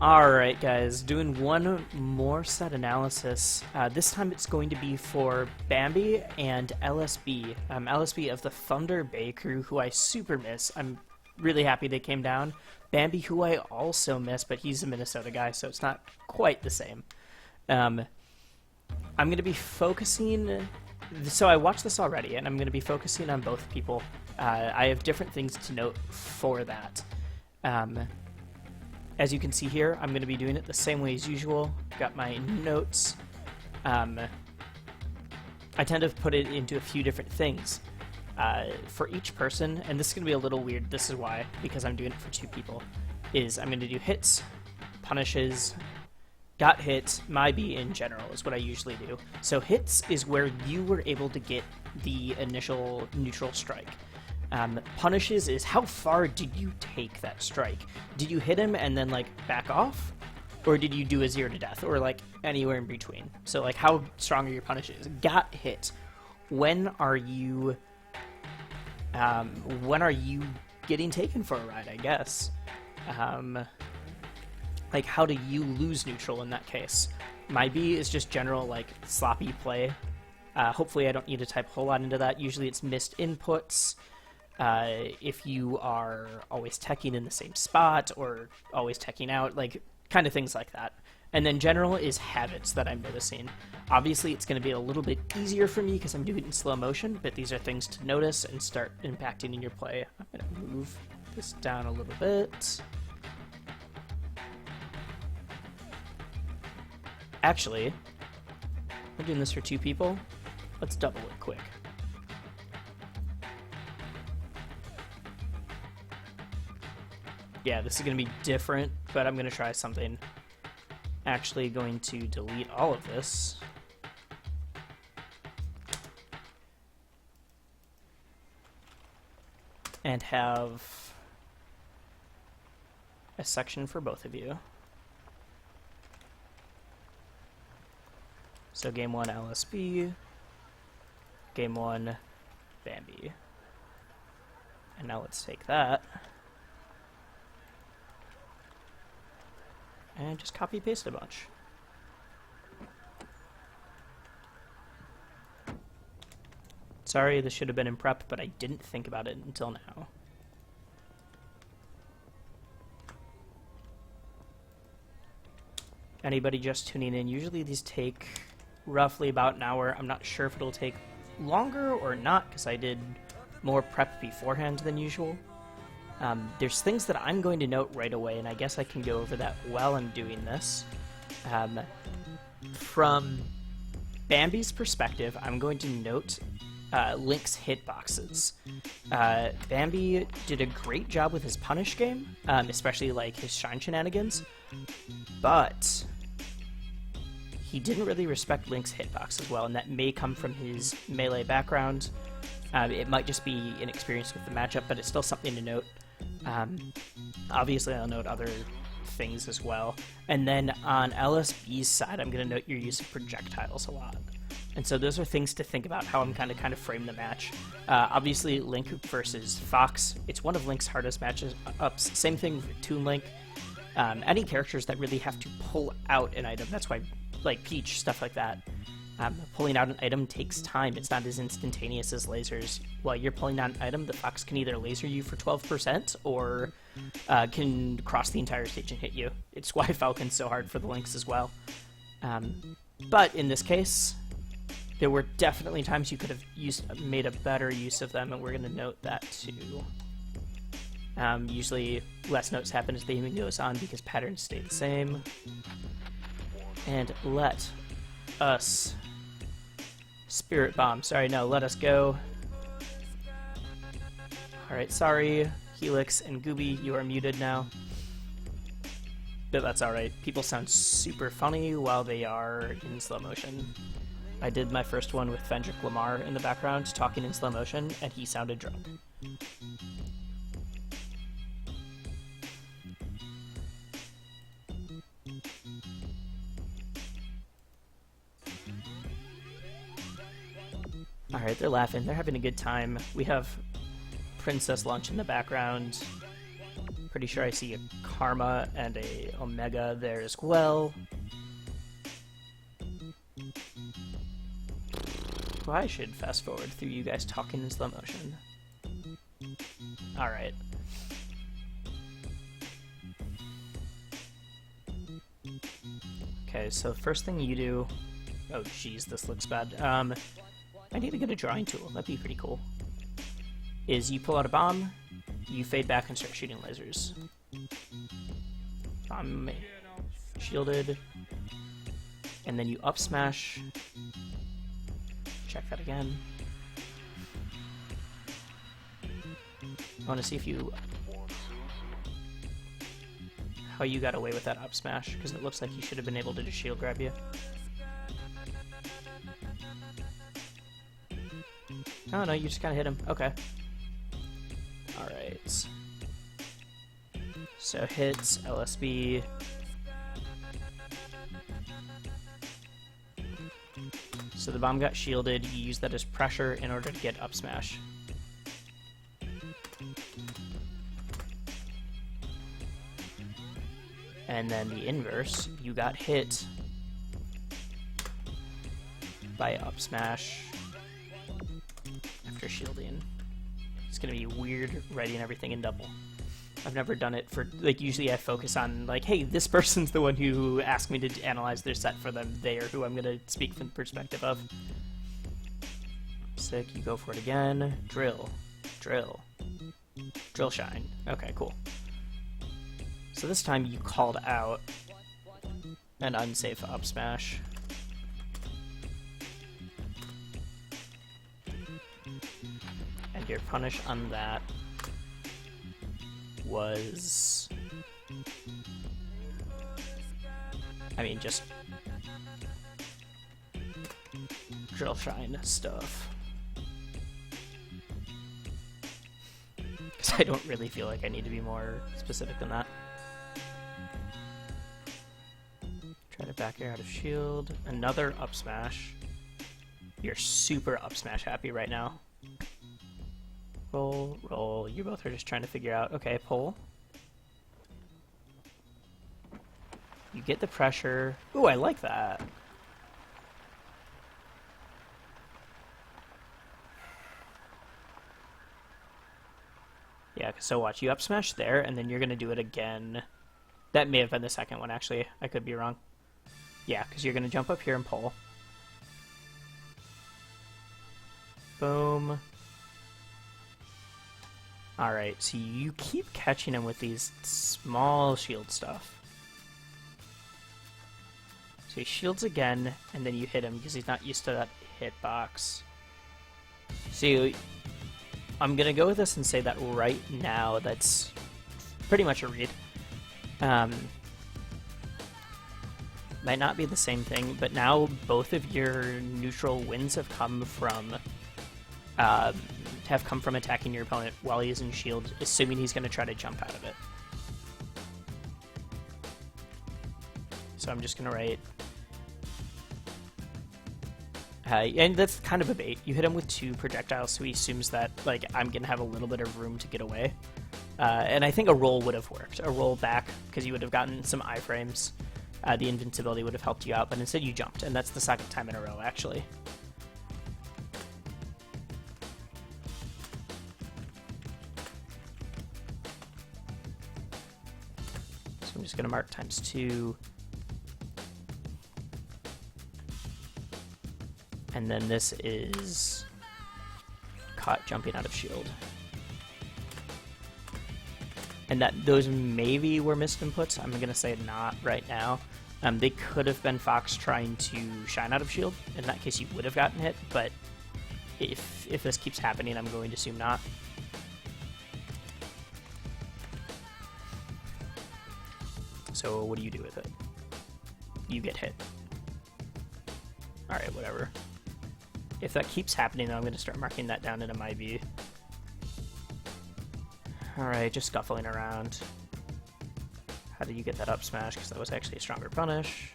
Alright guys, doing one more set analysis. This time it's going to be for Bambi and LSB. LSB of the Thunder Bay crew, who I super miss. I'm really happy they came down. Bambi, who I also miss, but he's a Minnesota guy, so it's not quite the same. I'm going to be focusing... So I watched this already, and I'm going to be focusing on both people. I have different things to note for that. As you can see here, I'm going to be doing it the same way as usual. Got my notes. I tend to put it into a few different things. For each person, and this is going to be a little weird, this is why, because I'm doing it for two people, is I'm going to do hits, punishes, got hit, my B in general is what I usually do. So hits is where you were able to get the initial neutral strike. Punishes is how far did you take that strike? Did you hit him and then like back off? Or did you do a 0 to death? Or like anywhere in between? So like how strong are your punishes? Got hit. When are you getting taken for a ride, I guess? Like how do you lose neutral in that case? My B is just general like sloppy play. Hopefully I don't need to type a whole lot into that. Usually it's missed inputs. If you are always teching in the same spot or always teching out, like kind of things like that. And then general is habits that I'm noticing. Obviously it's going to be a little bit easier for me because I'm doing it in slow motion, but these are things to notice and start impacting in your play. I'm going to move this down a little bit. Actually, we're doing this for two people. Let's double it quick. Yeah, this is going to be different, but I'm going to try something. Actually going to delete all of this. And have a section for both of you. So game 1 LSB, game 1 Bambi. And now let's take that and just copy paste a bunch. Sorry, this should have been in prep, but I didn't think about it until now. Anybody just tuning in, usually these take roughly about an hour. I'm not sure if it'll take longer or not, because I did more prep beforehand than usual. There's things that I'm going to note right away, and I guess I can go over that while I'm doing this. From Bambi's perspective, I'm going to note Link's hitboxes. Bambi did a great job with his punish game, especially like his shine shenanigans, but he didn't really respect Link's hitbox as well, and that may come from his melee background. It might just be inexperience with the matchup, but it's still something to note. Obviously, I'll note other things as well. And then on LSB's side, I'm going to note your use of projectiles a lot. And so those are things to think about, how I'm kind of frame the match. Obviously, Link versus Fox, it's one of Link's hardest matches ups. Same thing with Toon Link. Any characters that really have to pull out an item, that's why, like Peach, stuff like that. Pulling out an item takes time. It's not as instantaneous as lasers. While you're pulling out an item, the Fox can either laser you for 12% or can cross the entire stage and hit you. It's why Falcon's so hard for the Lynx as well. But in this case, there were definitely times you could have made a better use of them, and we're going to note that too. Usually less notes happen as the aiming goes on because patterns stay the same. And let us... Spirit Bomb. Sorry, no, let us go. Alright, sorry, Helix and Gooby, you are muted now. But that's alright. People sound super funny while they are in slow motion. I did my first one with Fendrick Lamar in the background, talking in slow motion, and he sounded drunk. Alright, they're laughing. They're having a good time. We have Princess Lunch in the background. Pretty sure I see a Karma and a Omega there as well. Well, I should fast forward through you guys talking in slow motion. Alright. Okay, so first thing you do... Oh jeez, this looks bad. I need to get a drawing tool, that'd be pretty cool. Is you pull out a bomb, you fade back and start shooting lasers. Bomb shielded. And then you up smash. Check that again. I want to see if you... how you got away with that up smash, because it looks like you should have been able to just shield grab you. Oh no, you just kind of hit him. Okay. Alright. So hits, LSB. So the bomb got shielded, you use that as pressure in order to get up smash. And then the inverse, you got hit by up smash after shielding. It's gonna be weird writing everything in double. I've never done it for, like, usually I focus on, like, hey, this person's the one who asked me to analyze their set for them. They are who I'm gonna speak from the perspective of. Sick, you go for it again. Drill. Drill. Drill shine. Okay, cool. So this time you called out an unsafe up smash. And your punish on that was... I mean, just drill shine stuff. Because I don't really feel like I need to be more specific than that. Try to back air out of shield. Another up smash. You're super up smash happy right now. Roll, roll. You both are just trying to figure out, okay, pull. You get the pressure. Ooh, I like that. Yeah, so watch. You up smash there, and then you're going to do it again. That may have been the second one, actually. I could be wrong. Yeah, because you're going to jump up here and pull. Boom. Alright, so you keep catching him with these small shield stuff. So he shields again, and then you hit him because he's not used to that hitbox. So I'm going to go with this and say that right now that's pretty much a read. Might not be the same thing, but now both of your neutral wins have come from attacking your opponent while he's in shield, assuming he's going to try to jump out of it. So I'm just going to write... and that's kind of a bait. You hit him with 2 projectiles, so he assumes that, like, I'm going to have a little bit of room to get away. And I think a roll would have worked. A roll back, because you would have gotten some iframes. The invincibility would have helped you out, but instead you jumped, and that's the second time in a row, actually. So I'm just going to mark ×2. And then this is caught jumping out of shield. And that those maybe were missed inputs. I'm going to say not right now. They could have been Fox trying to shine out of shield. In that case, you would have gotten hit, but if this keeps happening, I'm going to assume not. So what do you do with it? You get hit. Alright, whatever. If that keeps happening, then I'm going to start marking that down into my view. Alright, just scuffling around. How did you get that up smash? Because that was actually a stronger punish.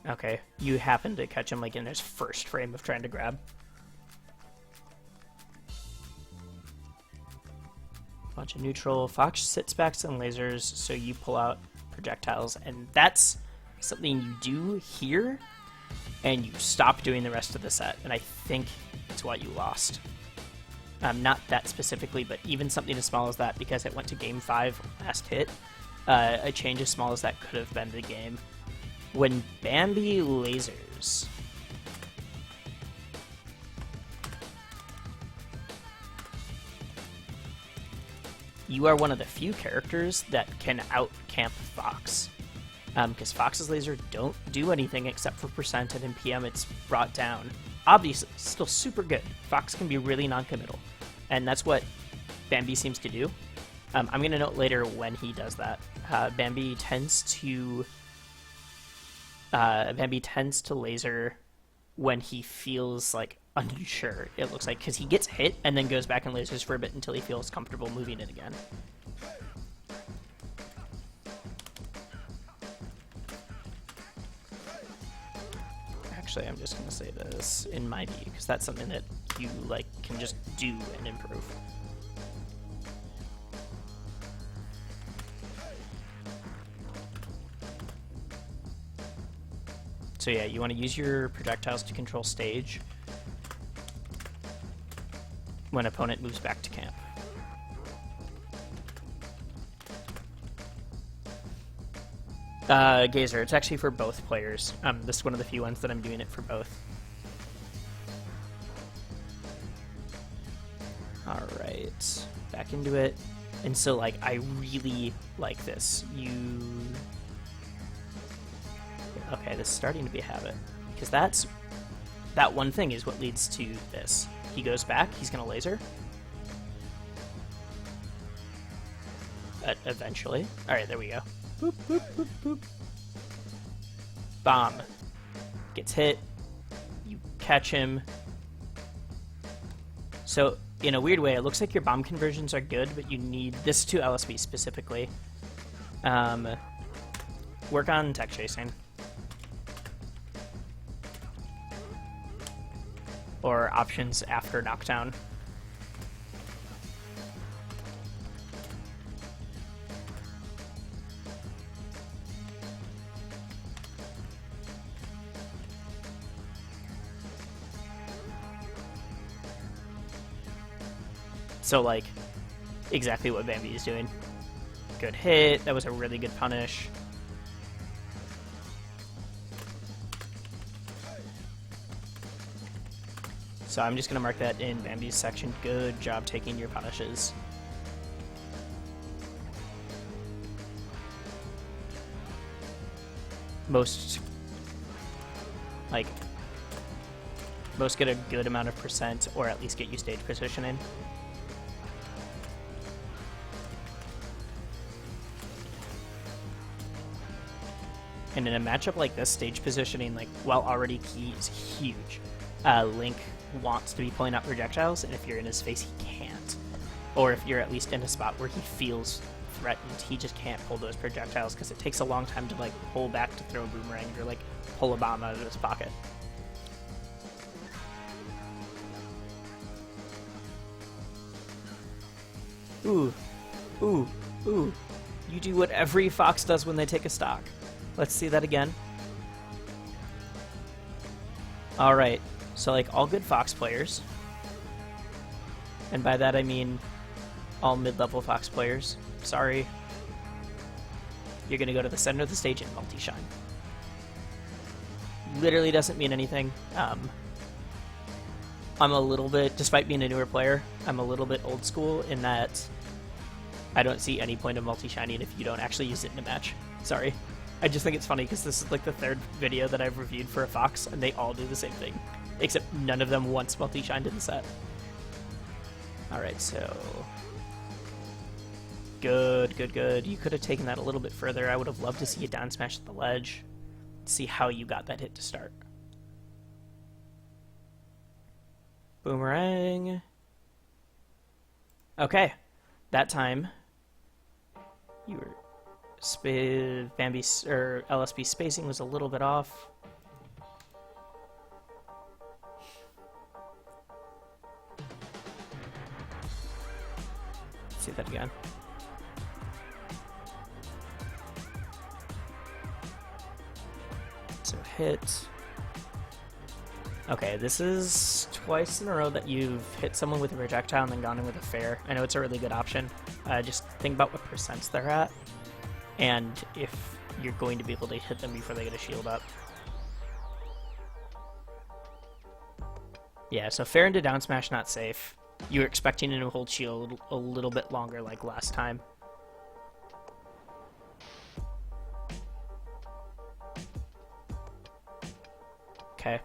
Okay, you happened to catch him like in his first frame of trying to grab. bunch of neutral. Fox sits back and lasers, so you pull out projectiles, and that's something you do here, and you stop doing the rest of the set, and I think it's what you lost. Not that specifically, but even something as small as that, because it went to game 5 last hit, a change as small as that could have been the game. When Bambi lasers, you are one of the few characters that can out-camp Fox. Because Fox's laser don't do anything except for percent, and in PM it's brought down. Obviously, still super good. Fox can be really non-committal, and that's what Bambi seems to do. I'm going to note later when he does that. Bambi tends to laser when he feels like unsure, it looks like, because he gets hit and then goes back and lasers for a bit until he feels comfortable moving it again. Actually, I'm just going to say this in my view, because that's something that you like can just do and improve. So yeah, you want to use your projectiles to control stage when opponent moves back to camp. Gazer, it's actually for both players. This is one of the few ones that I'm doing it for both. Alright, back into it. And so, like, I really like this. Okay, this is starting to be a habit. Because that one thing is what leads to this. He goes back, he's gonna laser. Eventually. Alright, there we go. Boop, boop, boop, boop. Bomb. Gets hit. You catch him. So, in a weird way, it looks like your bomb conversions are good, but you need this to LSB specifically. Work on tech chasing. Or options after knockdown. So, like, exactly what Bambi is doing. Good hit. That was a really good punish. So I'm just going to mark that in Bambi's section. Good job taking your punishes. Most get a good amount of percent, or at least get you stage positioning. And in a matchup like this, stage positioning, like, while already key, is huge. Link wants to be pulling out projectiles, and if you're in his face, he can't. Or if you're at least in a spot where he feels threatened, he just can't pull those projectiles, because it takes a long time to, like, pull back to throw a boomerang, or, like, pull a bomb out of his pocket. Ooh. Ooh. Ooh. You do what every Fox does when they take a stock. Let's see that again. Alright, so like all good Fox players, and by that I mean all mid-level Fox players, sorry, you're gonna go to the center of the stage and multi-shine. Literally doesn't mean anything. I'm a little bit, despite being a newer player, I'm a little bit old school in that I don't see any point of multi-shining if you don't actually use it in a match. Sorry. I just think it's funny because this is like the third video that I've reviewed for a Fox, and they all do the same thing, except none of them once multi-shined in the set. Alright, so... Good, good, good. You could have taken that a little bit further. I would have loved to see you down smash at the ledge. See how you got that hit to start. Boomerang. Okay. That time, you were... Bambi or LSB spacing was a little bit off. see that again. So hit. Okay, this is twice in a row that you've hit someone with a projectile and then gone in with a fair. I know it's a really good option. Just think about what percents they're at, and if you're going to be able to hit them before they get a shield up. Yeah, so fair into down smash, not safe. You were expecting him to hold shield a little bit longer like last time. Okay.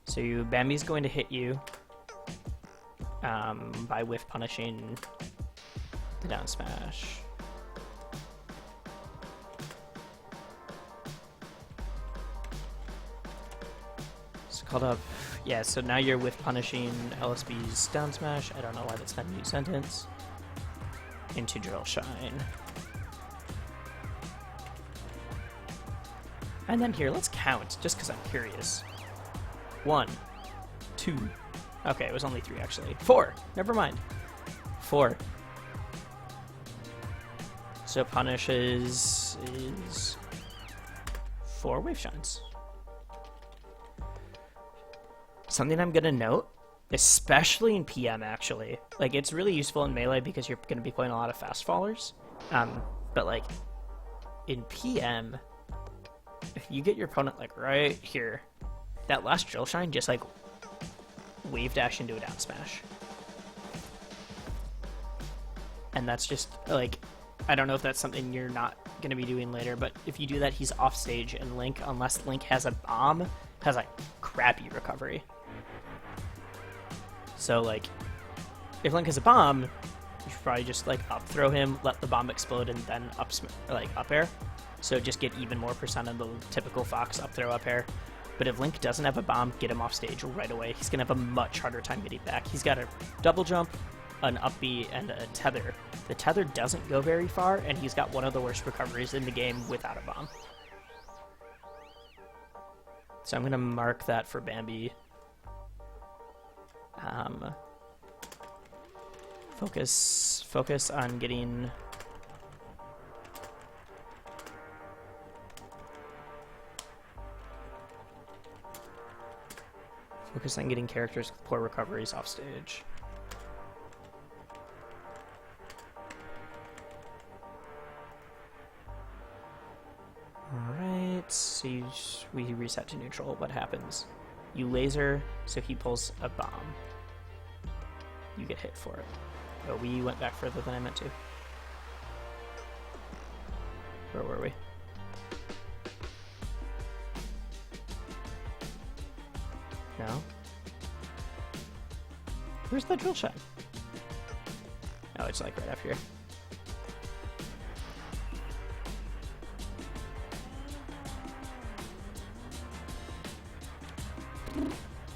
So Bambi's going to hit you by whiff punishing the down smash. It's called up. Yeah, so now you're whiff punishing LSB's down smash. I don't know why that's not a new sentence. Into drill shine. And then here, let's count, just because I'm curious. 1, 2. Okay, it was only 3 actually. 4. Never mind. 4. So punish is 4 wave shines. Something I'm gonna note, especially in PM actually, like it's really useful in melee because you're gonna be playing a lot of fast fallers. But like in PM, if you get your opponent like right here, that last drill shine just like wave dash into a down smash. And that's just like, I don't know if that's something you're not going to be doing later, but if you do that, he's off stage, and Link, unless Link has a bomb, has a crappy recovery. So like, if Link has a bomb, you should probably just like up throw him, let the bomb explode, and then up air. So just get even more percent of the typical Fox up throw up air. But if Link doesn't have a bomb, get him off stage right away. He's going to have a much harder time getting back. He's got a double jump, an up B, and a tether. The tether doesn't go very far, and he's got one of the worst recoveries in the game without a bomb. So I'm going to mark that for Bambi. Focus on getting... Focus on getting characters with poor recoveries off stage. Alright, so we reset to neutral. What happens? You laser, so he pulls a bomb. You get hit for it. Oh, we went back further than I meant to. Where were we? No? Where's the drill shot? Oh, it's like right up here.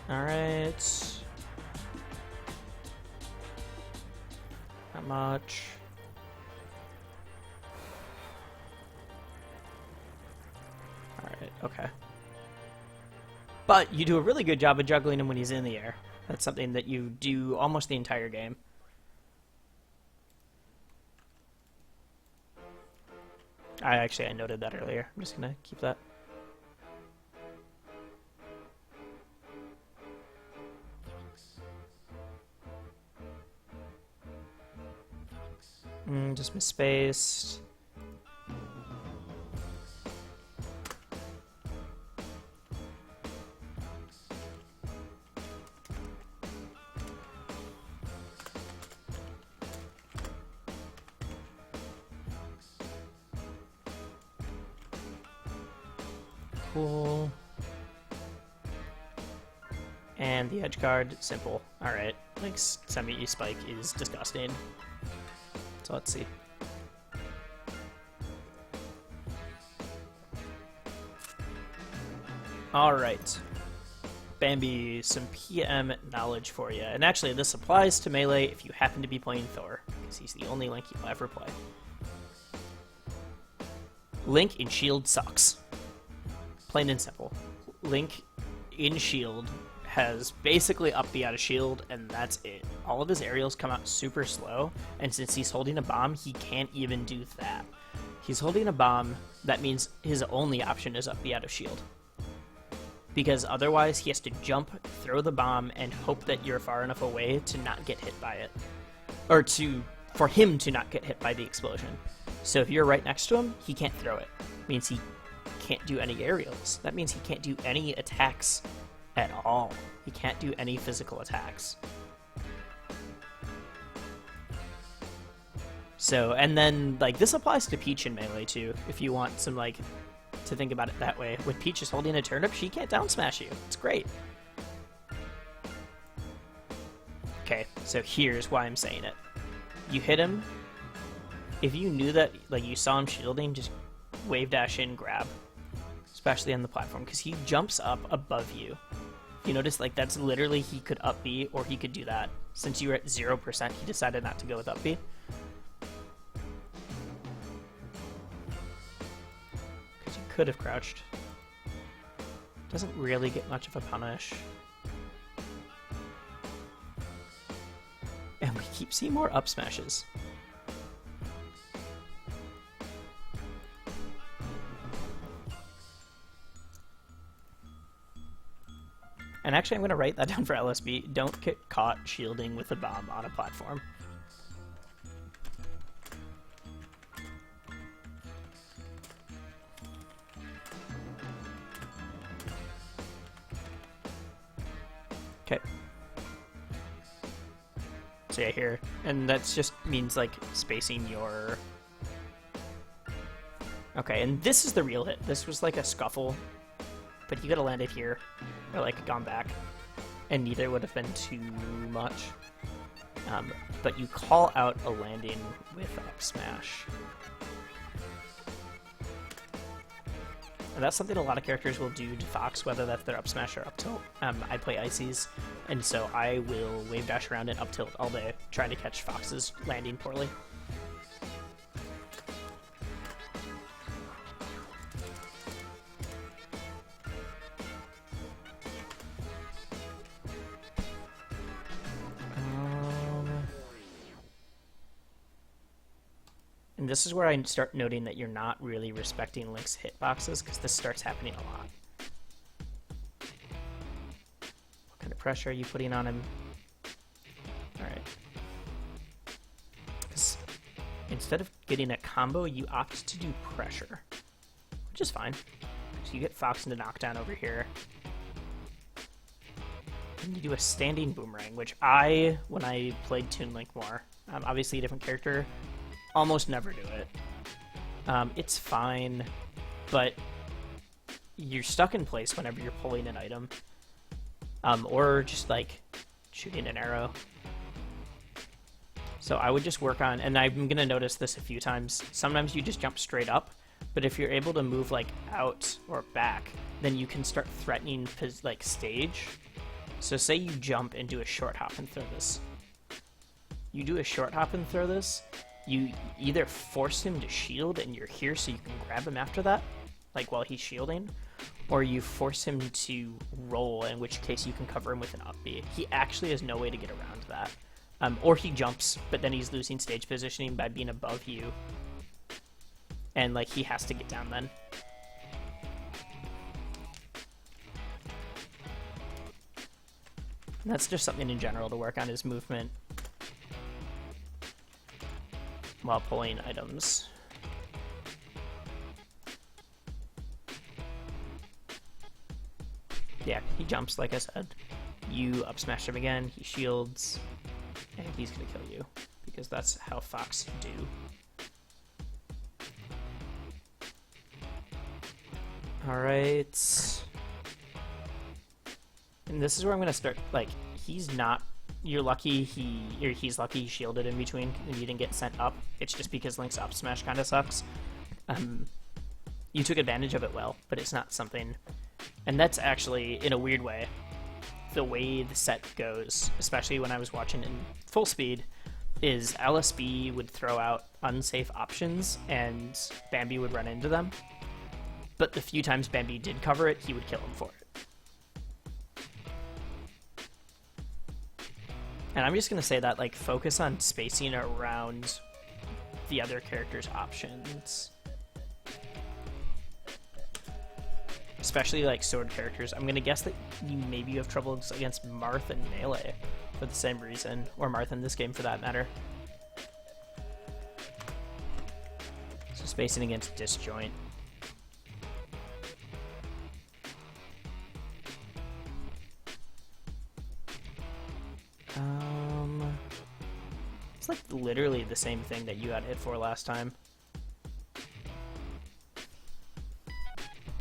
Alright. Not much. Alright, okay. But you do a really good job of juggling him when he's in the air. That's something that you do almost the entire game. I noted that earlier. I'm just gonna keep that. Just misspaced. Cool. And the edge guard, simple. Alright, like semi-E spike is disgusting. So let's see. Alright. Bambi, some PM knowledge for you. And actually, this applies to Melee if you happen to be playing Thor, because he's the only Link you'll ever play. Link in Shield sucks. Plain and simple. Link in Shield has basically up B out of shield, and that's it. All of his aerials come out super slow, and since he's holding a bomb, he can't even do that. He's holding a bomb, that means his only option is up B out of shield. Because otherwise, he has to jump, throw the bomb, and hope that you're far enough away to not get hit by it. Or for him to not get hit by the explosion. So if you're right next to him, he can't throw it. Means he can't do any aerials. That means he can't do any attacks at all. He can't do any physical attacks. So, and then, like, this applies to Peach in Melee, too, if you want some, like, to think about it that way. With Peach just holding a turnip, she can't down smash you. It's great. Okay, so here's why I'm saying it. You hit him. If you knew that, like, you saw him shielding, just wave dash in, grab. Especially on the platform, because he jumps up above you. You notice, like, that's literally, he could up B, or he could do that. Since you were at 0%, he decided not to go with up B. Because you could have crouched. Doesn't really get much of a punish. And we keep seeing more up smashes. And actually, I'm going to write that down for LSB. Don't get caught shielding with a bomb on a platform. Okay. So yeah, here. And that just means, like, spacing your... Okay, and this is the real hit. This was like a scuffle. But you could have landed here, or like gone back, and neither would have been too much. But you call out a landing with up smash. And that's something a lot of characters will do to Fox, whether that's their up smash or up tilt. I play Ices, and so I will wave dash around and up tilt all day, trying to catch Fox's landing poorly. And this is where I start noting that you're not really respecting Link's hitboxes, because this starts happening a lot. What kind of pressure are you putting on him? Alright. Because instead of getting a combo, you opt to do pressure, which is fine. So you get Fox into knockdown over here. And you do a standing boomerang, which when I played Toon Link more, obviously a different character, almost never do it. It's fine, but you're stuck in place whenever you're pulling an item. Or just, like, shooting an arrow. So I would just work on, and I'm going to notice this a few times, sometimes you just jump straight up, but if you're able to move, like, out or back, then you can start threatening, like, stage. So say you jump and do a short hop and throw this. You do a short hop and throw this, you either force him to shield and you're here so you can grab him after that, like while he's shielding, or you force him to roll, in which case you can cover him with an up B. He actually has no way to get around that. Or he jumps, but then he's losing stage positioning by being above you. And, like, he has to get down then. And that's just something in general to work on, his movement while pulling items. Yeah, he jumps, like I said. You up smash him again, he shields, and he's gonna kill you, because that's how Fox do. Alright. And this is where I'm gonna start, like, he's lucky he's lucky he shielded in between and you didn't get sent up. It's just because Link's up smash kinda sucks. You took advantage of it well, but it's not something... And that's actually, in a weird way, the way the set goes, especially when I was watching in full speed, is LSB would throw out unsafe options and Bambi would run into them. But the few times Bambi did cover it, he would kill him for it. And I'm just going to say that, like, focus on spacing around the other character's options. Especially, like, sword characters. I'm going to guess that you have trouble against Marth and Melee for the same reason. Or Marth in this game, for that matter. So spacing against Disjoint. It's like literally the same thing that you got hit for last time.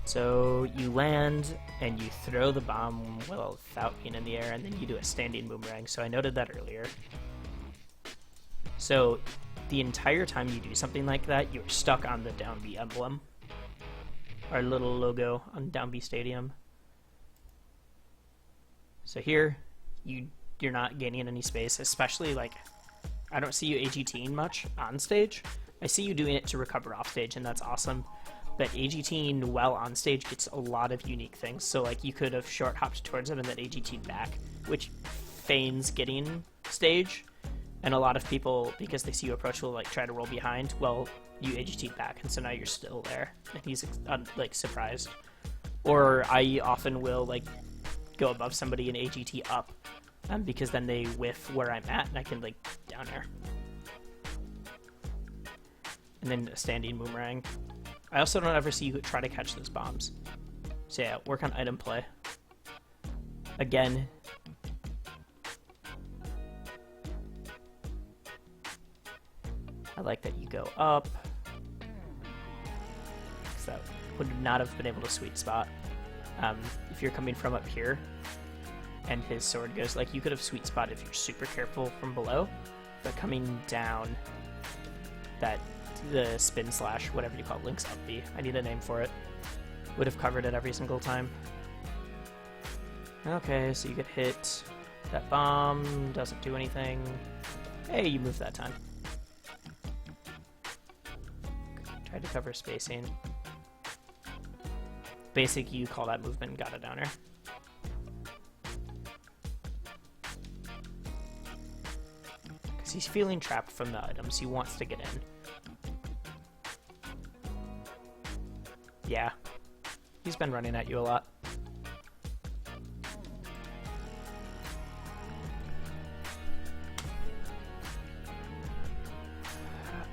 So you land and you throw the bomb without being in the air, and then you do a standing boomerang. So I noted that earlier. So the entire time you do something like that, you're stuck on the down B emblem. Our little logo on down B Stadium. So here, you're not gaining any space, especially like, I don't see you AGTing much on stage. I see you doing it to recover off stage, and that's awesome. But AGTing while on stage gets a lot of unique things. So like you could have short hopped towards him and then AGT'd back, which feigns getting stage. And a lot of people, because they see you approach, will like try to roll behind. Well, you AGT'd back, and so now you're still there, and he's like surprised. Or I often will like go above somebody and AGT up. Because then they whiff where I'm at, and I can, like, down air. And then a standing boomerang. I also don't ever see you try to catch those bombs. So yeah, work on item play. Again. I like that you go up. Because that would not have been able to sweet spot. If you're coming from up here, and his sword goes, like, you could have sweet spot if you're super careful from below, but coming down, the spin slash, whatever you call it, Link's up B, I need a name for it, would have covered it every single time. Okay, so you get hit, that bomb doesn't do anything, hey, you moved that time. Tried to cover spacing. Basic, you call that movement and got it down here. He's feeling trapped from the items. He wants to get in. Yeah. He's been running at you a lot.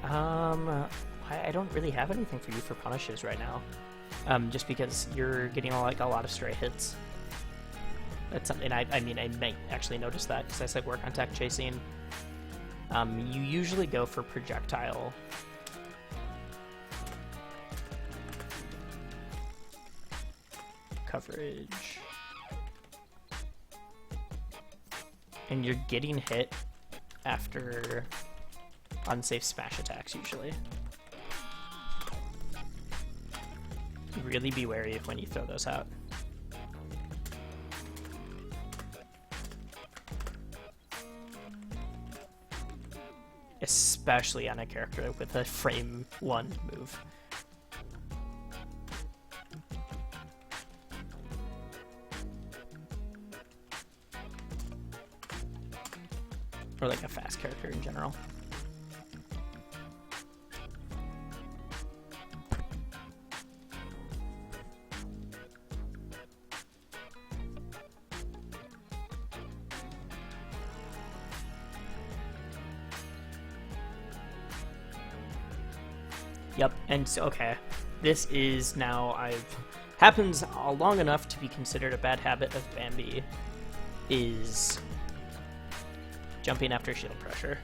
I don't really have anything for you for punishes right now. Just because you're getting a lot of stray hits. That's something I might actually notice that, because I said work on tech chasing. You usually go for projectile. Coverage. And you're getting hit after unsafe smash attacks, usually. Really be wary of when you throw those out. Especially on a character with a frame 1 move. Or like a fast character in general. Yep, and so, okay, this is now, happens long enough to be considered a bad habit of Bambi, is jumping after shield pressure.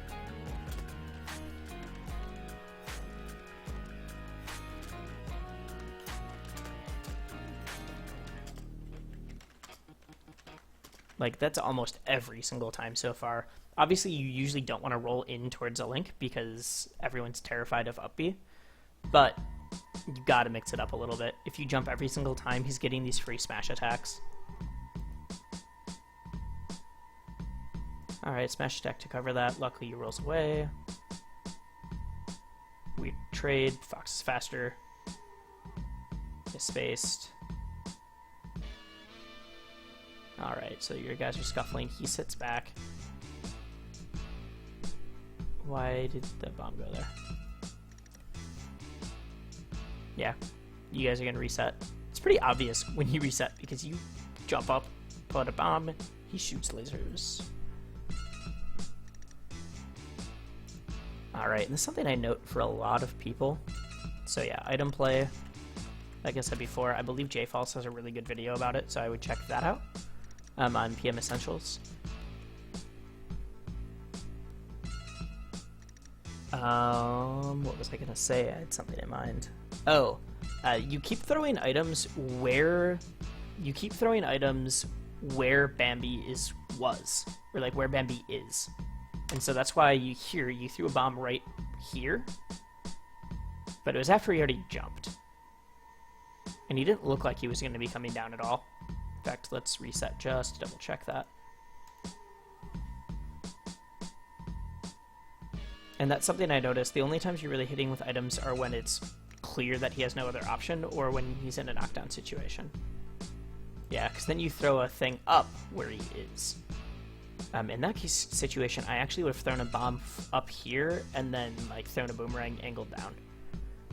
Like, that's almost every single time so far. Obviously, you usually don't want to roll in towards a Link because everyone's terrified of up B. But you gotta mix it up a little bit. If you jump every single time, he's getting these free smash attacks. Alright, smash attack to cover that. Luckily, he rolls away. We trade. Fox is faster. Misspaced. Alright, so your guys are scuffling. He sits back. Why did the bomb go there? Yeah, you guys are gonna reset. It's pretty obvious when you reset because you jump up, pull out a bomb, he shoots lasers. Alright, and this is something I note for a lot of people. So yeah, item play. Like I said before, I believe JFalse has a really good video about it, so I would check that out on PM Essentials. What was I gonna say? I had something in mind. Oh, you keep throwing items where Bambi was, or like where Bambi is, and so that's why you threw a bomb right here, but it was after he already jumped, and he didn't look like he was going to be coming down at all. In fact, let's reset just to double check that. And that's something I noticed. The only times you're really hitting with items are when it's clear that he has no other option, or when he's in a knockdown situation. Yeah, because then you throw a thing up where he is. In that case situation, I actually would have thrown a bomb up here and then like thrown a boomerang angled down.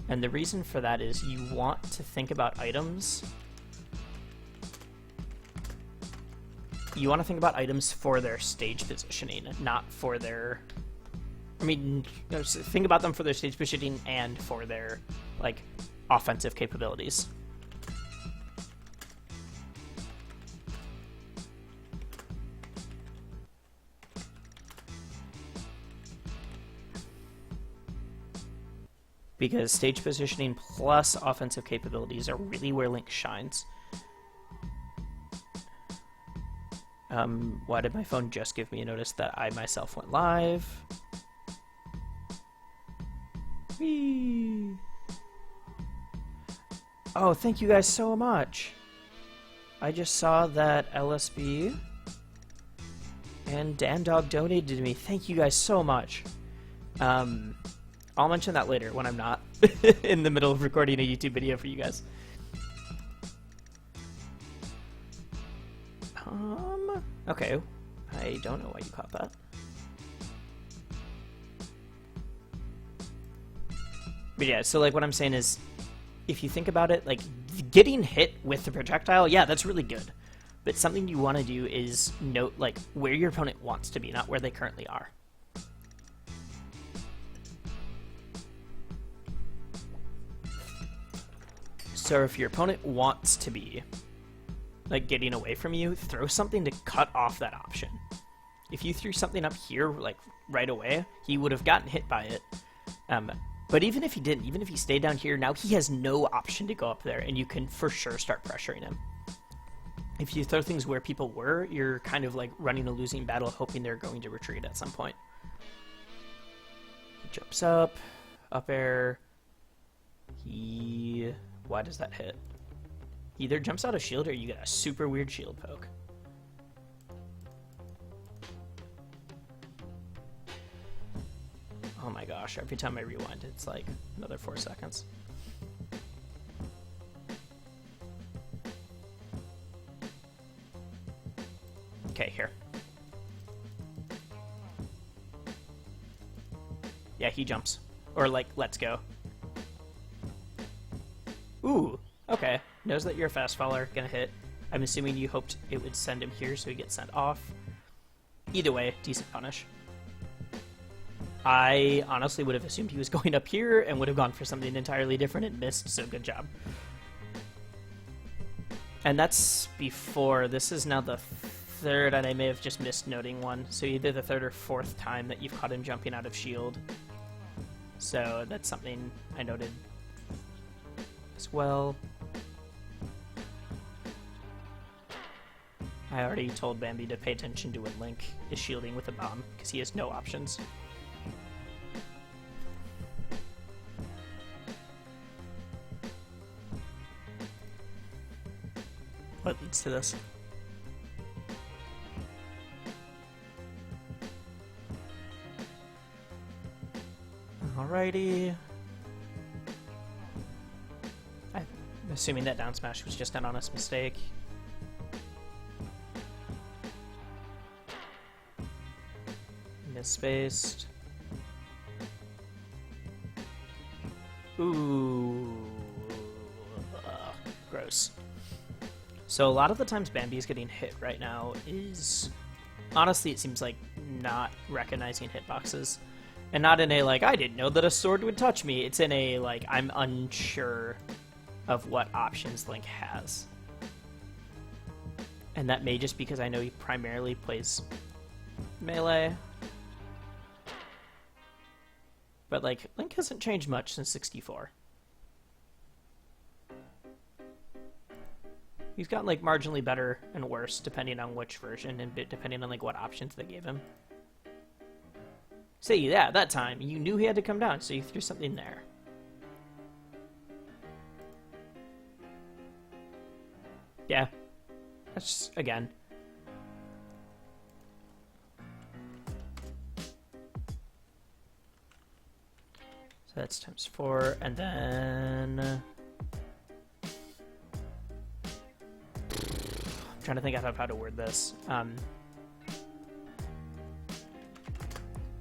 And the reason for that is you want to think about items. You want to think about items for their stage positioning, not for their... I mean, think about them for their stage positioning and for their, like, offensive capabilities. Because stage positioning plus offensive capabilities are really where Link shines. Why did my phone just give me a notice that I myself went live? Whee! Oh, thank you guys so much. I just saw that LSB and Dan Dog donated to me. Thank you guys so much. I'll mention that later when I'm not in the middle of recording a YouTube video for you guys. Okay. I don't know why you caught that. But yeah, so like what I'm saying is, if you think about it, like getting hit with the projectile, yeah, that's really good. But something you want to do is note like where your opponent wants to be, not where they currently are. So if your opponent wants to be like getting away from you, throw something to cut off that option. If you threw something up here like right away, he would have gotten hit by it. But even if he didn't, even if he stayed down here, now he has no option to go up there, and you can for sure start pressuring him. If you throw things where people were, you're kind of like running a losing battle, hoping they're going to retreat at some point. He jumps up air. Why does that hit? He either jumps out of shield or you get a super weird shield poke. Oh my gosh, every time I rewind, it's like another 4 seconds. Okay, here. Yeah, he jumps. Or like, let's go. Ooh, okay. Knows that you're a fast faller, gonna hit. I'm assuming you hoped it would send him here so he gets sent off. Either way, decent punish. I honestly would have assumed he was going up here and would have gone for something entirely different and missed, so good job. And that's before. This is now the third, and I may have just missed noting one. So either the third or fourth time that you've caught him jumping out of shield. So that's something I noted as well. I already told Bambi to pay attention to when Link is shielding with a bomb, because he has no options. What leads to this? Alrighty. I'm assuming that down smash was just an honest mistake. Misspaced. Ooh. Gross. So a lot of the times Bambi's getting hit right now is... Honestly, it seems like not recognizing hitboxes. And not in a, like, I didn't know that a sword would touch me. It's in a, like, I'm unsure of what options Link has. And that may just because I know he primarily plays melee. But, like, Link hasn't changed much since 64. He's gotten, like, marginally better and worse depending on which version and depending on, like, what options they gave him. See, yeah, that time, you knew he had to come down, so you threw something there. Yeah. That's just, again. So that's times 4, and then... I'm trying to think of how to word this.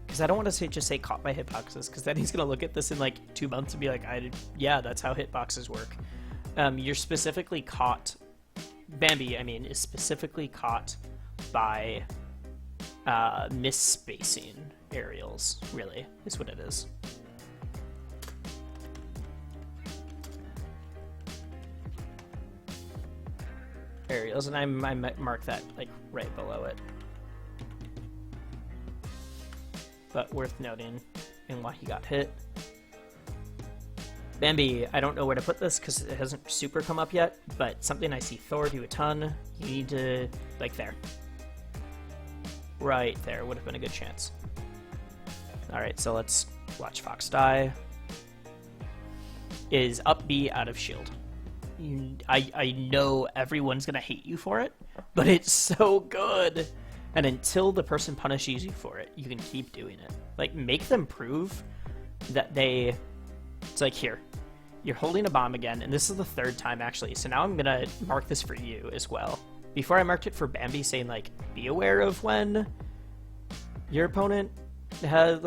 Because I don't want to just say caught by hitboxes, because then he's going to look at this in like 2 months and be like, yeah, that's how hitboxes work. You're specifically caught, Bambi, I mean, is specifically caught by misspacing aerials, really, is what it is. Aerials, and I mark that like right below it. But worth noting in why he got hit. Bambi, I don't know where to put this because it hasn't super come up yet, but something I see Thor do a ton. You need to, like there. Right there would have been a good chance. Alright, so let's watch Fox die. Is up B out of shield. I know everyone's gonna hate you for it, but it's so good. And until the person punishes you for it, you can keep doing it. Like, make them prove that they... It's like, here, you're holding a bomb again, and this is the 3rd time, actually. So now I'm gonna mark this for you as well. Before I marked it for Bambi, saying, like, be aware of when your opponent has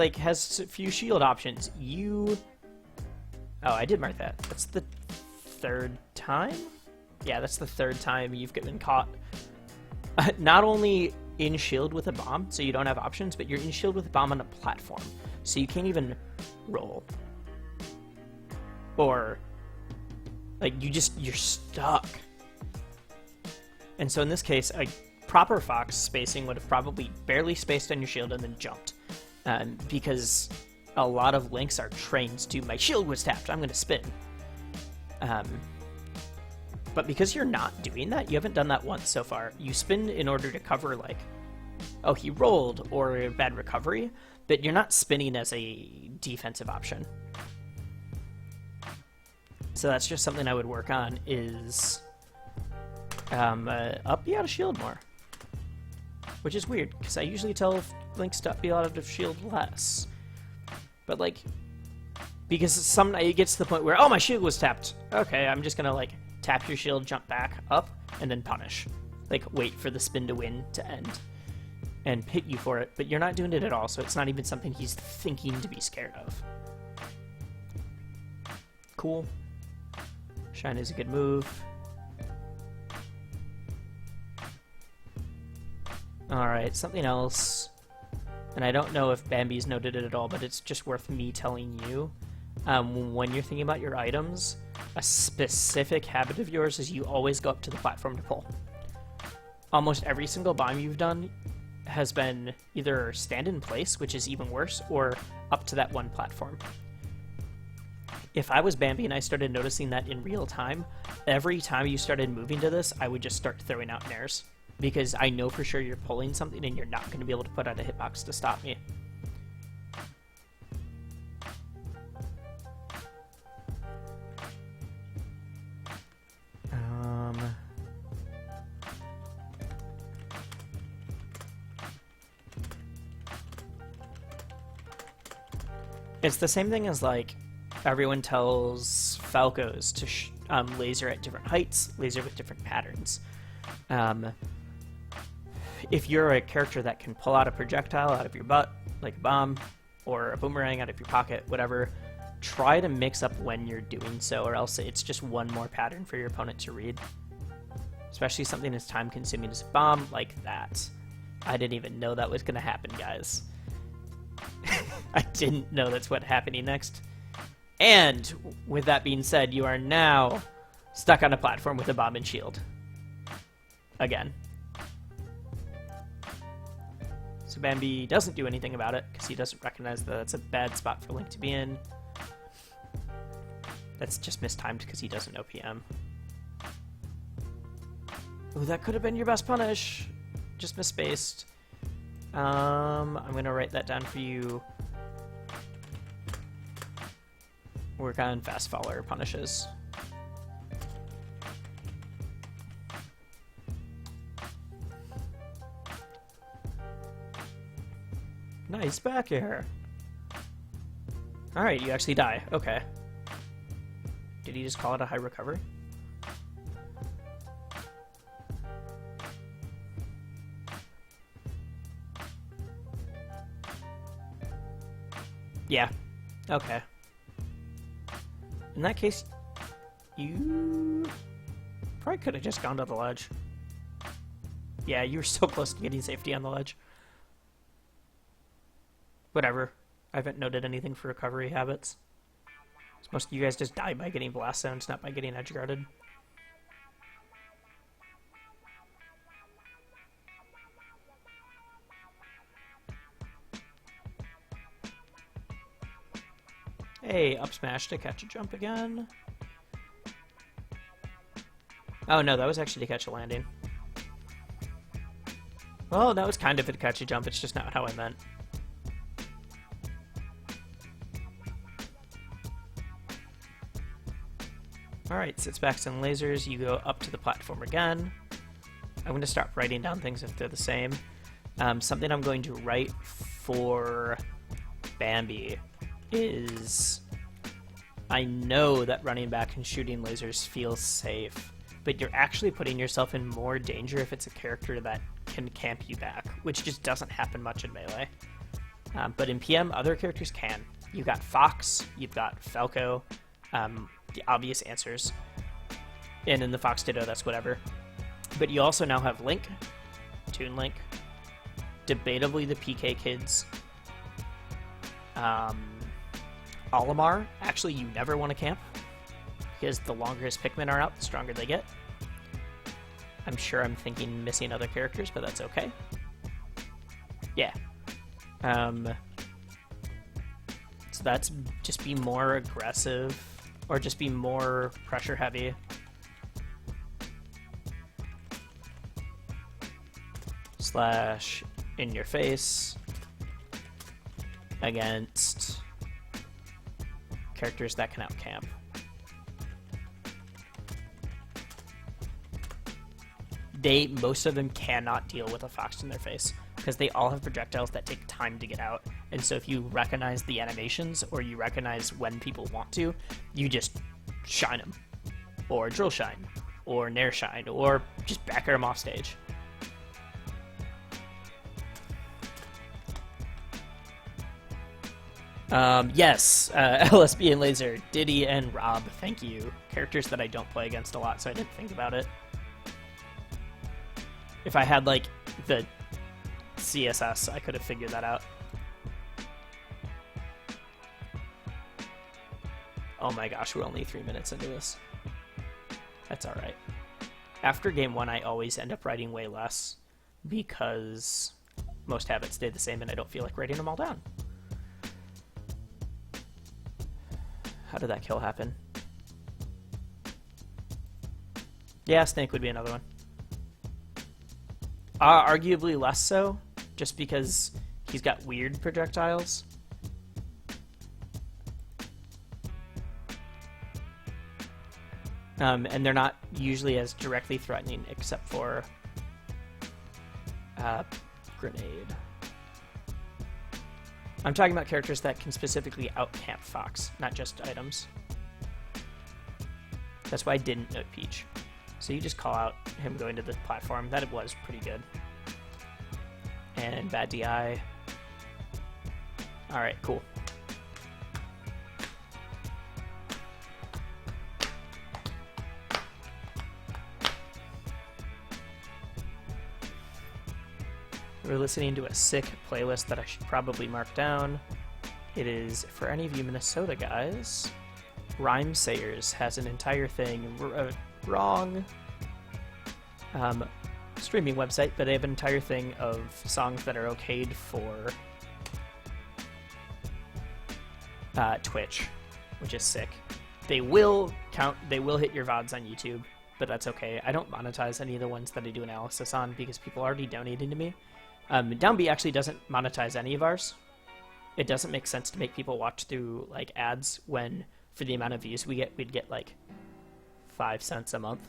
a few shield options. You... Oh, I did mark that. That's the 3rd time? Yeah, that's the 3rd time you've been caught. Not only in shield with a bomb, so you don't have options, but you're in shield with a bomb on a platform, so you can't even roll. Or, like, you're stuck. And so in this case, a proper Fox spacing would have probably barely spaced on your shield and then jumped. Because a lot of Links are trained to, my shield was tapped, I'm gonna spin. But because you're not doing that, you haven't done that once so far, you spin in order to cover, like, oh, he rolled, or bad recovery, but you're not spinning as a defensive option. So that's just something I would work on, is up be out of shield more. Which is weird, because I usually tell Links to be out of shield less. But, like, because it gets to the point where, oh, my shield was tapped. Okay, I'm just gonna, like, tap your shield, jump back, up, and then punish. Like, wait for the spin to win to end. And hit you for it, but you're not doing it at all, so it's not even something he's thinking to be scared of. Cool. Shine is a good move. Alright, something else. And I don't know if Bambi's noted it at all, but it's just worth me telling you. When you're thinking about your items, a specific habit of yours is you always go up to the platform to pull. Almost every single bomb you've done has been either stand in place, which is even worse, or up to that one platform. If I was Bambi and I started noticing that in real time, every time you started moving to this, I would just start throwing out nairs. Because I know for sure you're pulling something and you're not going to be able to put out a hitbox to stop me. It's the same thing as, like, everyone tells Falcos to laser at different heights, laser with different patterns. If you're a character that can pull out a projectile out of your butt, like a bomb, or a boomerang out of your pocket, whatever, try to mix up when you're doing so, or else it's just one more pattern for your opponent to read. Especially something as time-consuming as a bomb like that. I didn't even know that was going to happen, guys. I didn't know that's what's happening next. And with that being said, you are now stuck on a platform with a bomb and shield. Again. So Bambi doesn't do anything about it because he doesn't recognize that that's a bad spot for Link to be in. That's just mistimed because he doesn't know PM. Ooh, that could have been your best punish. Just misspaced. I'm gonna write that down for you. Work on fast follower punishes. Nice back air. Alright, you actually die. Okay. Did he just call it a high recovery? Yeah. Okay. In that case, you probably could have just gone to the ledge. Yeah, you were so close to getting safety on the ledge. Whatever. I haven't noted anything for recovery habits. Most of you guys just die by getting blast zones, not by getting edge guarded. Hey, up smash to catch a jump again. Oh no, that was actually to catch a landing. Well, that was kind of to catch a jump, it's just not how I meant. Alright, sits backs and lasers, you go up to the platform again. I'm going to start writing down things if they're the same. Something I'm going to write for Bambi is, I know that running back and shooting lasers feels safe, but you're actually putting yourself in more danger if it's a character that can camp you back, which just doesn't happen much in Melee. But in PM, other characters can. You've got Fox, you've got Falco, the obvious answers. And in the Fox Ditto, that's whatever. But you also now have Link, Toon Link, debatably the PK Kids, Olimar. Actually, you never want to camp, because the longer his Pikmin are out, the stronger they get. I'm sure I'm missing other characters, but that's okay. Yeah. So that's just be more aggressive, or just be more pressure heavy. Slash in your face against characters that can out-camp. Most of them cannot deal with a Fox in their face, because they all have projectiles that take time to get out. And so if you recognize the animations, or you recognize when people want to, you just shine them. Or drill shine. Or nair shine. Or just back air them off stage. Yes, LSB and Lazr, Diddy and Rob, thank you. Characters that I don't play against a lot, so I didn't think about it. If I had, like, the CSS, I could have figured that out. Oh my gosh, we're only 3 minutes into this. That's alright. After game 1, I always end up writing way less, because most habits stay the same and I don't feel like writing them all down. How did that kill happen? Yeah, Snake would be another one. Arguably less so, just because he's got weird projectiles. And they're not usually as directly threatening, except for grenade. I'm talking about characters that can specifically out-camp Fox, not just items. That's why I didn't note Peach. So you just call out him going to the platform. That was pretty good. And bad DI. Alright, cool. We're listening to a sick playlist that I should probably mark down. It is, for any of you Minnesota guys, Rhyme Sayers has an entire thing, wrong streaming website, but they have an entire thing of songs that are okayed for Twitch, which is sick. They will hit your VODs on YouTube, but that's okay. I don't monetize any of the ones that I do analysis on because people already donated to me. Bambi actually doesn't monetize any of ours. It doesn't make sense to make people watch through like ads when, for the amount of views we get, we'd get like 5 cents a month.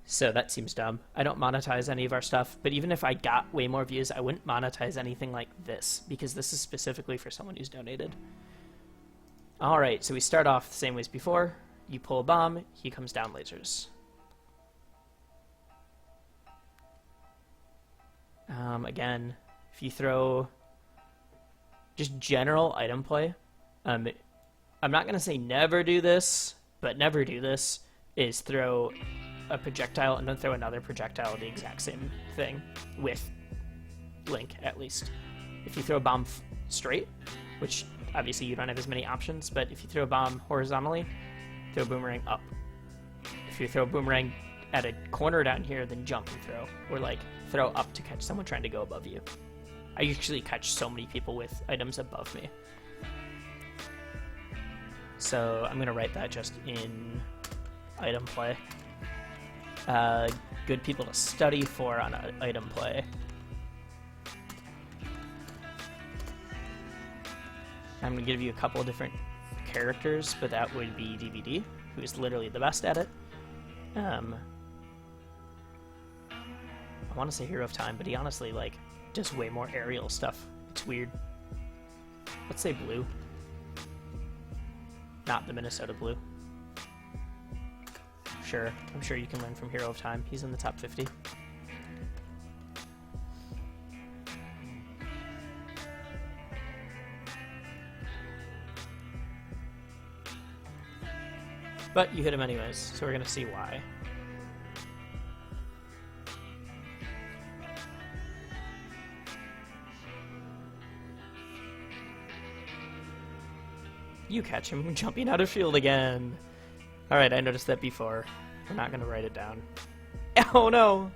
So that seems dumb. I don't monetize any of our stuff, but even if I got way more views, I wouldn't monetize anything like this, because this is specifically for someone who's donated. Alright, so we start off the same way as before. You pull a bomb, he comes down lasers. Again, if you throw just general item play, I'm not going to say never do this, but never do this is throw a projectile and then throw another projectile the exact same thing with Link, at least. If you throw a bomb straight, which obviously you don't have as many options, but if you throw a bomb horizontally, throw a boomerang up. If you throw a boomerang at a corner down here, then jump and throw, or like throw up to catch someone trying to go above you. I usually catch so many people with items above me. So I'm gonna write that just in item play. Good people to study for on item play. I'm going to give you a couple of different characters, but that would be DVD, who is literally the best at it. I want to say Hero of Time, but he honestly, like, does way more aerial stuff. It's weird. Let's say Blue. Not the Minnesota Blue. Sure, I'm sure you can learn from Hero of Time. He's in the top 50. But you hit him anyways, so we're gonna see why. You catch him jumping out of field again. Alright, I noticed that before. We're not gonna write it down. Oh no!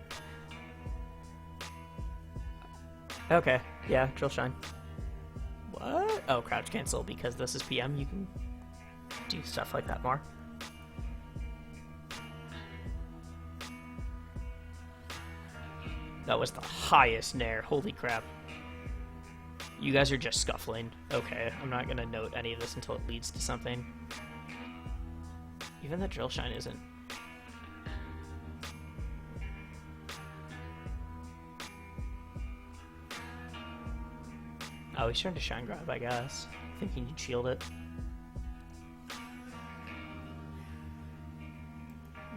Okay, yeah, drill shine. What? Oh, crouch cancel, because this is PM, you can do stuff like that more. That was the highest nair, holy crap. You guys are just scuffling. Okay, I'm not gonna note any of this until it leads to something. Even the drill shine isn't. Oh, he's trying to shine grab, I guess. Thinking you'd shield it.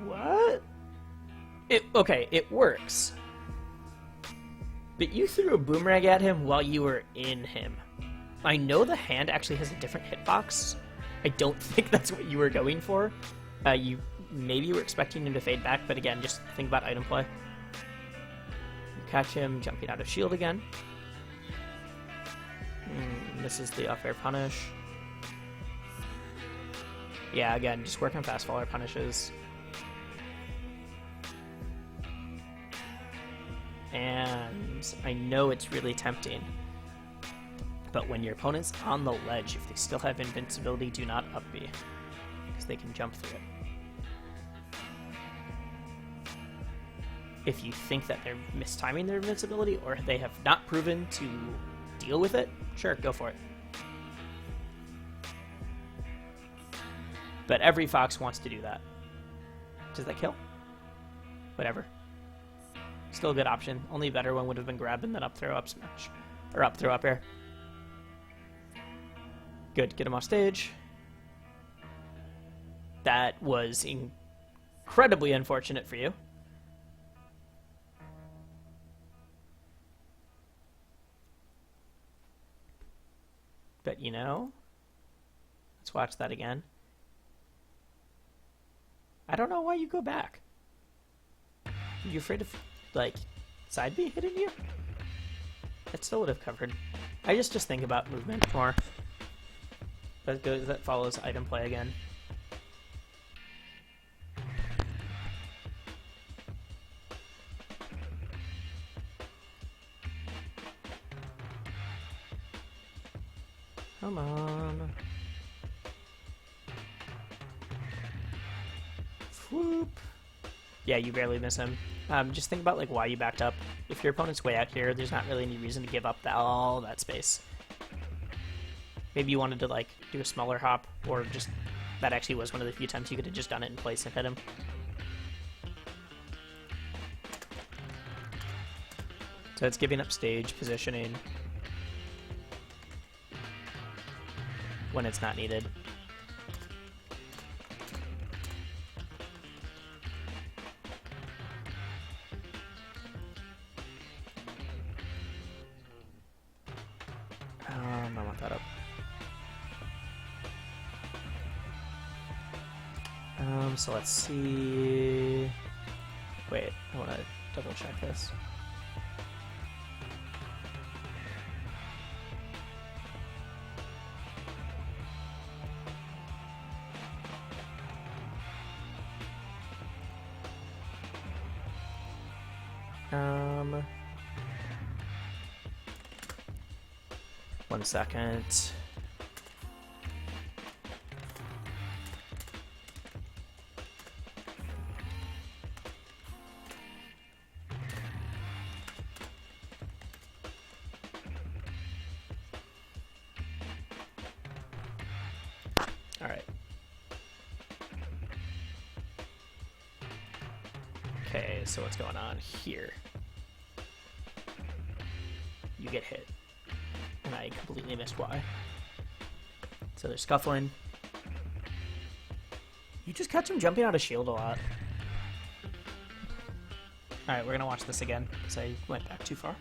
What? Okay, it works. But you threw a boomerang at him while you were in him. I know the hand actually has a different hitbox. I don't think that's what you were going for. Maybe you were expecting him to fade back, but again, just think about item play. You catch him jumping out of shield again. This is the off-air punish. Yeah, again, just work on fast faller punishes. And I know it's really tempting, but when your opponent's on the ledge, if they still have invincibility, do not up B, because they can jump through it. If you think that they're mistiming their invincibility, or they have not proven to deal with it, sure, go for it. But every Fox wants to do that. Does that kill? Whatever. Still a good option. Only better one would have been grabbing that up throw up smash. Or up throw up air. Good, get him off stage. That was incredibly unfortunate for you. But you know, let's watch that again. I don't know why you go back. Are you afraid of, like, side B hitting you? It still would have covered. I just think about movement more. That follows item play again. Come on. Whoop. Yeah, you barely miss him. Just think about like why you backed up. If your opponent's way out here, there's not really any reason to give up all that space. Maybe you wanted to like do a smaller hop, or just that actually was one of the few times you could have just done it in place and hit him. So it's giving up stage positioning when it's not needed. I want that up. So let's see. Wait, I want to double check this. One second. All right. Okay, so what's going on here? You get hit. And I completely missed why. So they're scuffling. You just catch him jumping out of shield a lot. Alright, we're gonna watch this again, because I went back too far.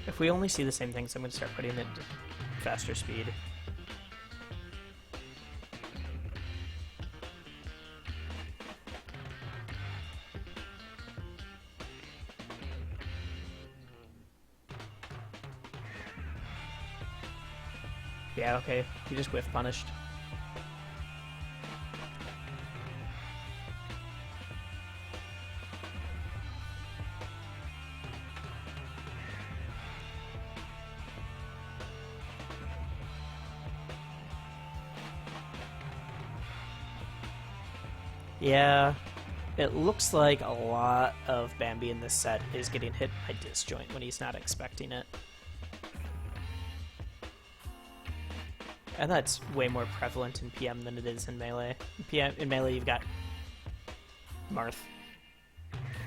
If we only see the same things, I'm gonna start putting it at faster speed. Yeah, okay. You just whiff punished. Yeah, it looks like a lot of Bambi in this set is getting hit by disjoint when he's not expecting it. And that's way more prevalent in PM than it is in Melee. In Melee, you've got Marth.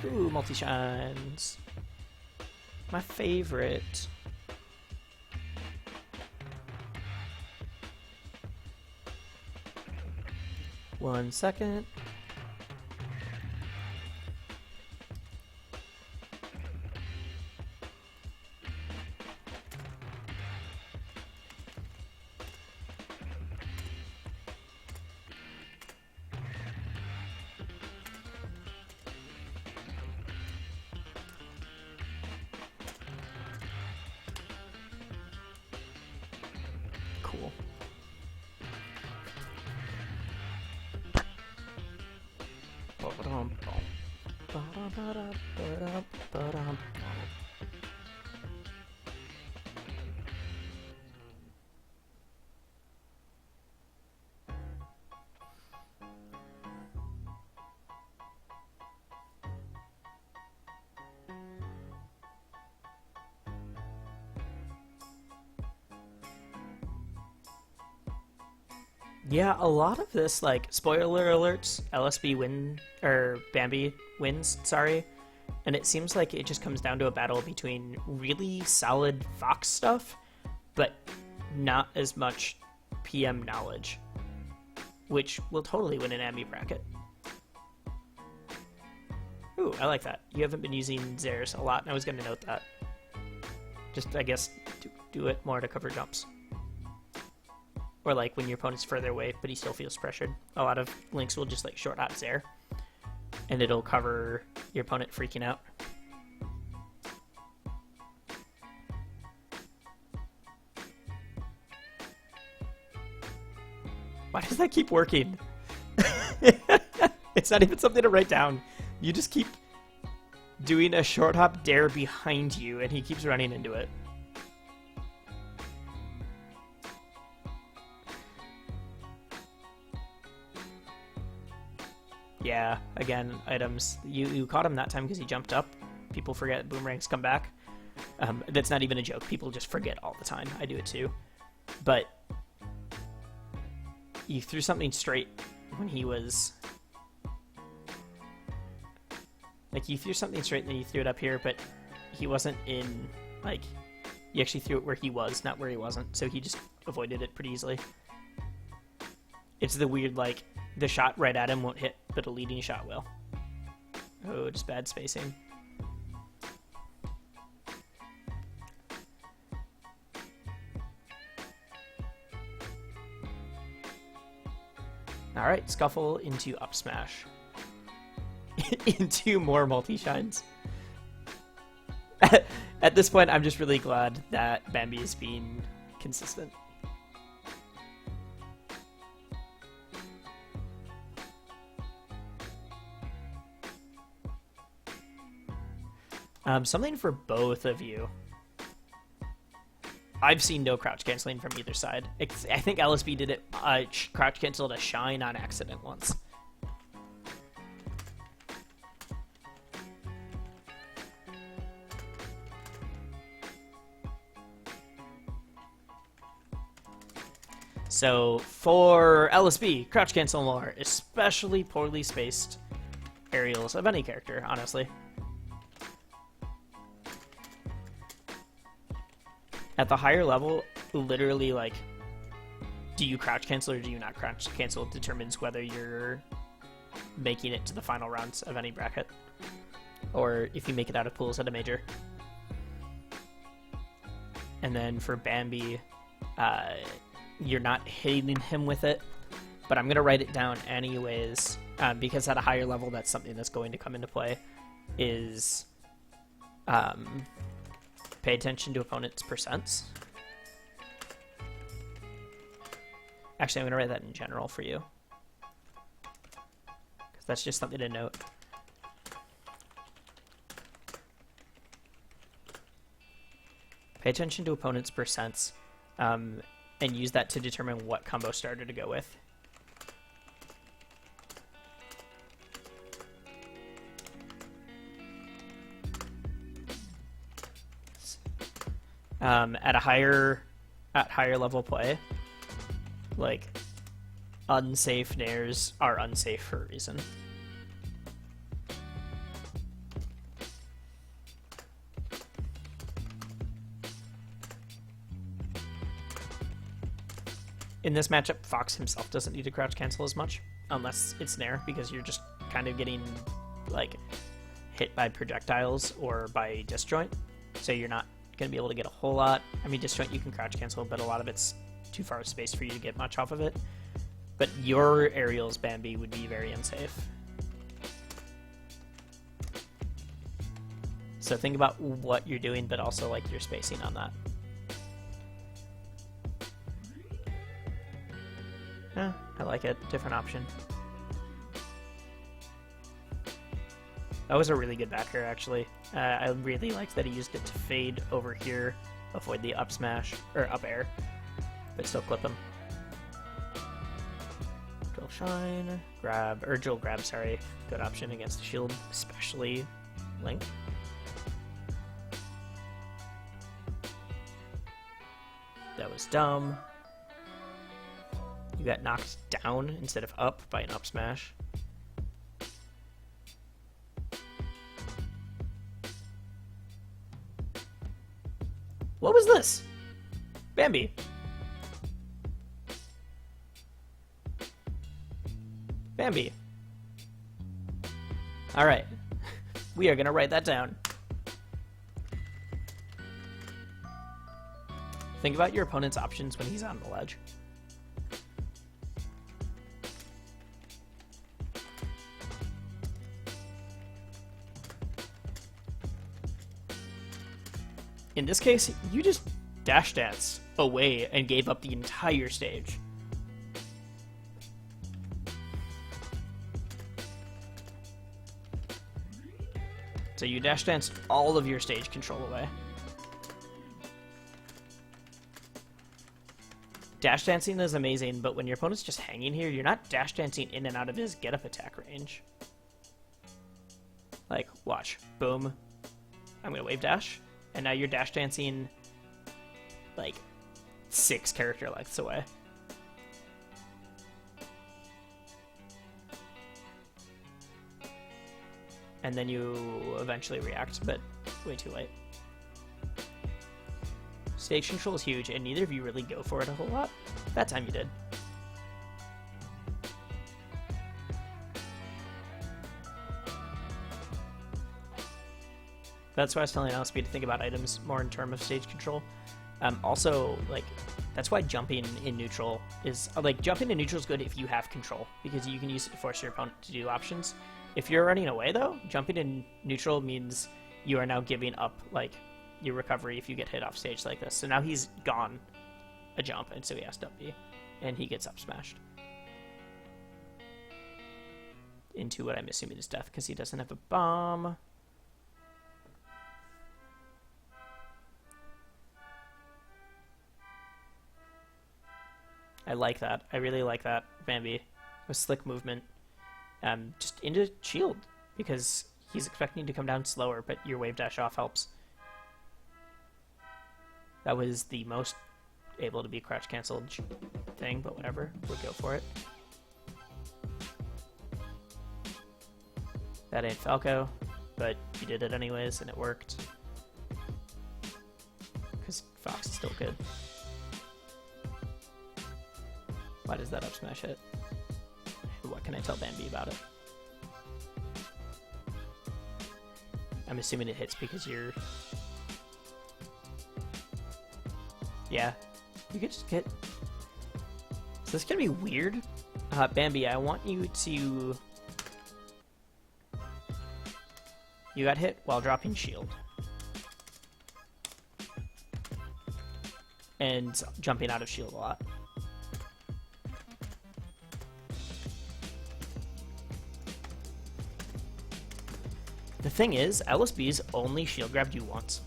Ooh, multi-shines. My favorite. One second. Cool. Yeah, a lot of this, like, spoiler alerts, LSB win, or Bambi wins, sorry, and it seems like it just comes down to a battle between really solid Fox stuff, but not as much PM knowledge, which will totally win an Ambi bracket. Ooh, I like that. You haven't been using Zairs a lot, and I was going to note that. Just, I guess, do it more to cover jumps. Or like when your opponent's further away, but he still feels pressured. A lot of links will just like short hop Zair. and it'll cover your opponent freaking out. Why does that keep working? It's not even something to write down. You just keep doing a short hop dare behind you, and he keeps running into it. Yeah, again, items. You caught him that time because he jumped up. People forget boomerangs come back. That's not even a joke. People just forget all the time. I do it too. But you threw something straight when he was... Like, you threw something straight and then you threw it up here, but he wasn't in, like... You actually threw it where he was, not where he wasn't, so he just avoided it pretty easily. It's the weird, like, the shot right at him won't hit, but a leading shot will. Oh, just bad spacing. Alright, scuffle into up smash. Into more multi-shines. At this point, I'm just really glad that Bambi is being consistent. Something for both of you. I've seen no crouch canceling from either side. I think LSB did it, crouch canceled a shine on accident once. So for LSB, crouch cancel more, especially poorly spaced aerials of any character, honestly. At the higher level, literally, like, do you crouch cancel or do you not crouch cancel determines whether you're making it to the final rounds of any bracket, or if you make it out of pools at a major. And then for Bambi, you're not hitting him with it, but I'm going to write it down anyways, because at a higher level, that's something that's going to come into play, is... pay attention to opponent's percents. Actually, I'm going to write that in general for you, because that's just something to note. Pay attention to opponent's percents, and use that to determine what combo starter to go with. At higher level play, like, unsafe nairs are unsafe for a reason. In this matchup, Fox himself doesn't need to crouch cancel as much, unless it's nair, because you're just kind of getting, like, hit by projectiles or by disjoint, so you're not going to be able to get a whole lot. I mean, disjoint you can crouch cancel, but a lot of it's too far space for you to get much off of it. But your aerials, Bambi, would be very unsafe. So think about what you're doing, but also, like, your spacing on that. Yeah, I like it. Different option. That was a really good backer, actually. I really liked that he used it to fade over here, avoid the up smash, or up air, but still clip him. Drill shine, grab, or drill grab, sorry. Good option against the shield, especially Link. That was dumb. You got knocked down instead of up by an up smash. What was this? Bambi. Bambi. Alright. We are going to write that down. Think about your opponent's options when he's on the ledge. in this case, you just dash dance away and gave up the entire stage. So you dash dance all of your stage control away. Dash dancing is amazing, but when your opponent's just hanging here, you're not dash dancing in and out of his get-up attack range. Like, watch. Boom. I'm gonna wave dash, and now you're dash dancing like 6 character lengths away. And then you eventually react, but way too late. Stage control is huge, and neither of you really go for it a whole lot. That time you did. That's why I was telling LSB to think about items more in terms of stage control. Also, like, that's why jumping in neutral is, like, jumping in neutral is good if you have control, because you can use it to force your opponent to do options. If you're running away, though, jumping in neutral means you are now giving up, like, your recovery if you get hit off stage like this. So now he's gone a jump, and so he has to up B, and he gets up smashed into what I'm assuming is death, because he doesn't have a bomb. I like that. I really like that, Bambi. With slick movement. Just into shield, because he's expecting to come down slower, but your wave dash off helps. That was the most able to be crouch canceled thing, but whatever. We'll go for it. That ain't Falco, but you did it anyways, and it worked. Because Fox is still good. Why does that up smash hit? What can I tell Bambi about it? I'm assuming it hits because you're... Yeah. You could just get... So this is gonna be weird. Bambi, I want you to... You got hit while dropping shield. And jumping out of shield a lot. The thing is, LSB's only shield grabbed you once.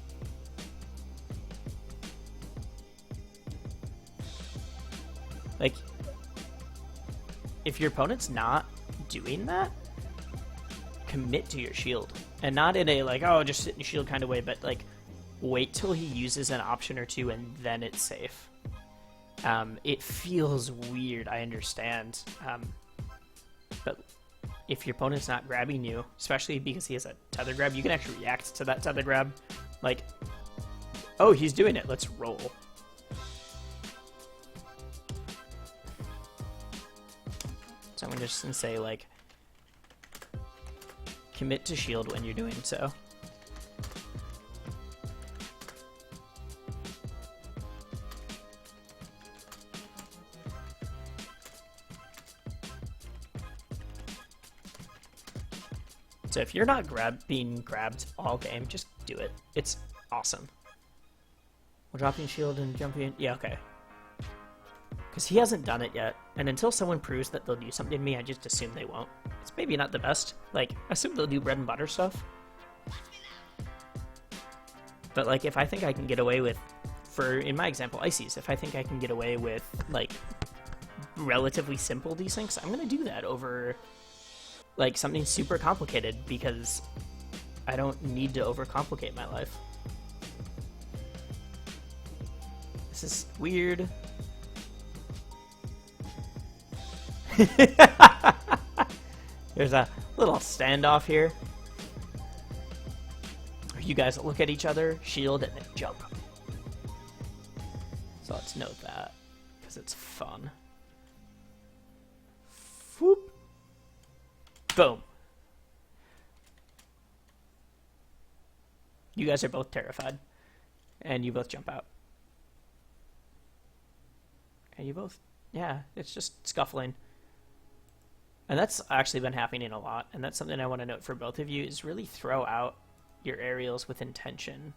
Like, if your opponent's not doing that, commit to your shield. And not in a, like, oh, just sit in your shield kind of way, but, like, wait till he uses an option or two and then it's safe. It feels weird, I understand. But if your opponent's not grabbing you, especially because he has a tether grab, you can actually react to that tether grab. Like, oh, he's doing it, let's roll. So I'm just gonna say, like, commit to shield when you're doing so. So if you're not being grabbed all game, just do it. It's awesome. Well, dropping shield and jumping... Yeah, okay. Because he hasn't done it yet, and until someone proves that they'll do something to me, I just assume they won't. It's maybe not the best. Like, I assume they'll do bread and butter stuff. But, like, if I think I can get away with... in my example, Ices, if I think I can get away with, like, relatively simple desyncs, I'm gonna do that over... like something super complicated, because I don't need to overcomplicate my life. This is weird. There's a little standoff here. You guys look at each other, shield, and then jump. So let's note that, because it's fun. Whoop. Boom. You guys are both terrified. And you both jump out. And you both... yeah, it's just scuffling. And that's actually been happening a lot. And that's something I want to note for both of you, is really throw out your aerials with intention.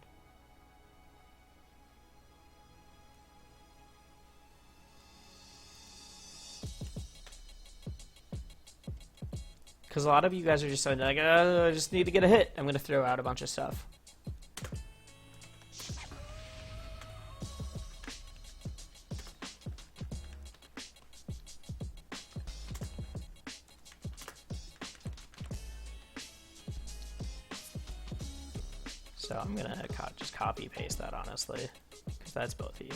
Because a lot of you guys are just saying, like, I just need to get a hit. I'm going to throw out a bunch of stuff. So I'm going to just copy paste that, honestly, because that's both of you.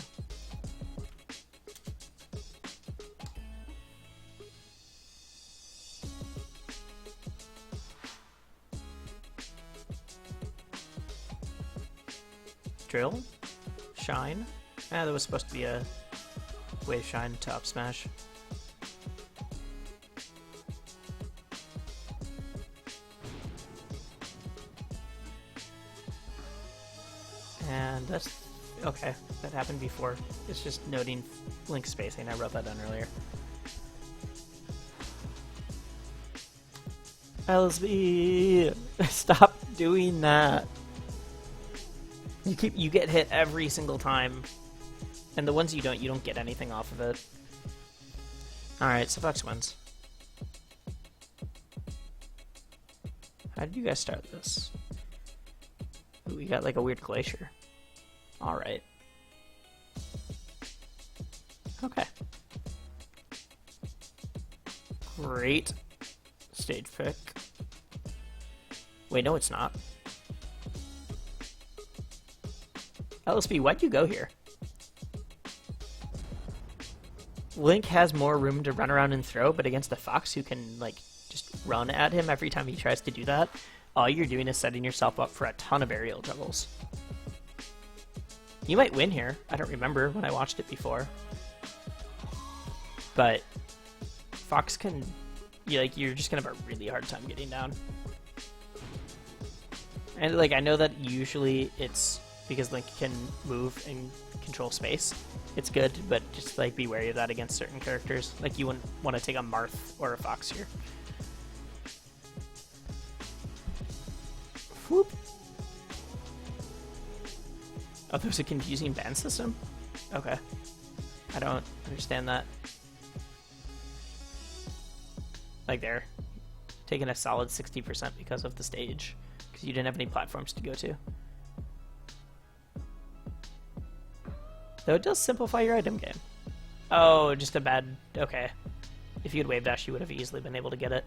Drill, shine. Ah, there was supposed to be a wave shine to up smash. And that's okay. That happened before. It's just noting link spacing. I wrote that down earlier. LSB, stop doing that. You get hit every single time, and the ones you don't get anything off of it. All right, so Fox wins. How did you guys start this? Ooh, we got like a weird glacier. All right. Okay. Great stage pick. Wait, no, it's not. LSB, why'd you go here? Link has more room to run around and throw, but against the Fox who can, like, just run at him every time he tries to do that, all you're doing is setting yourself up for a ton of aerial juggles. You might win here. I don't remember when I watched it before. But Fox can... you're just gonna have a really hard time getting down. And, like, I know that usually it's... because Link can move and control space. It's good, but just like be wary of that against certain characters. Like you wouldn't want to take a Marth or a Fox here. Whoop. Oh, there's a confusing ban system? Okay. I don't understand that. Like there. Taking a solid 60% because of the stage. Because you didn't have any platforms to go to. Though it does simplify your item game. Oh, just a bad... okay. If you had wave dash, you would have easily been able to get it.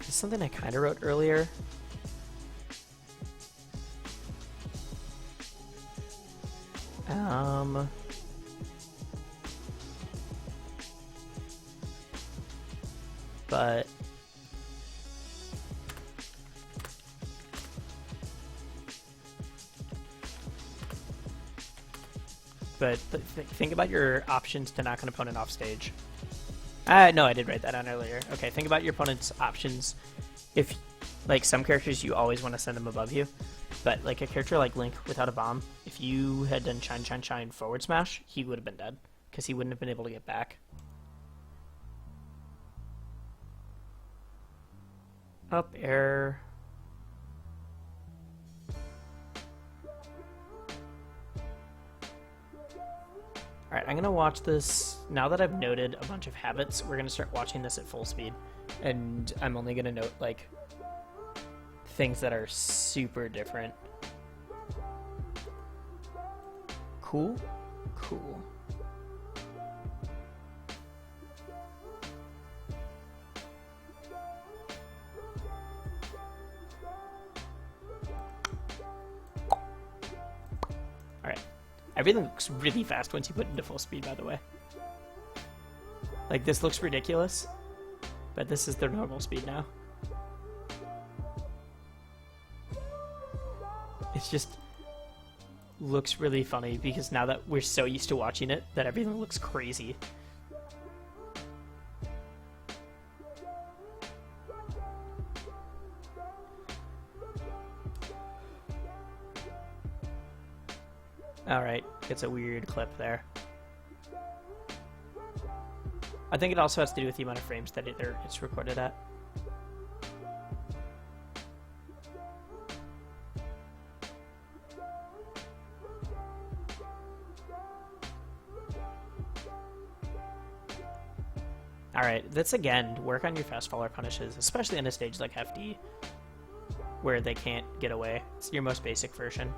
This is something I kind of wrote earlier. But think about your options to knock an opponent off stage. No, I did write that down earlier. Okay, think about your opponent's options. If, like, some characters you always want to send them above you, but like a character like Link without a bomb, if you had done shine, shine, shine forward smash, he would have been dead because he wouldn't have been able to get back. Up air. Alright, I'm gonna watch this. Now that I've noted a bunch of habits, we're gonna start watching this at full speed. And I'm only gonna note, like, things that are super different. Cool? Cool. Everything looks really fast once you put it into full speed, by the way. Like, this looks ridiculous, but this is their normal speed now. It's just looks really funny because now that we're so used to watching it, that everything looks crazy. Alright, it's a weird clip there. I think it also has to do with the amount of frames that it's recorded at. Alright, that's again, work on your fast faller punishes, especially on a stage like FD, where they can't get away. It's your most basic version.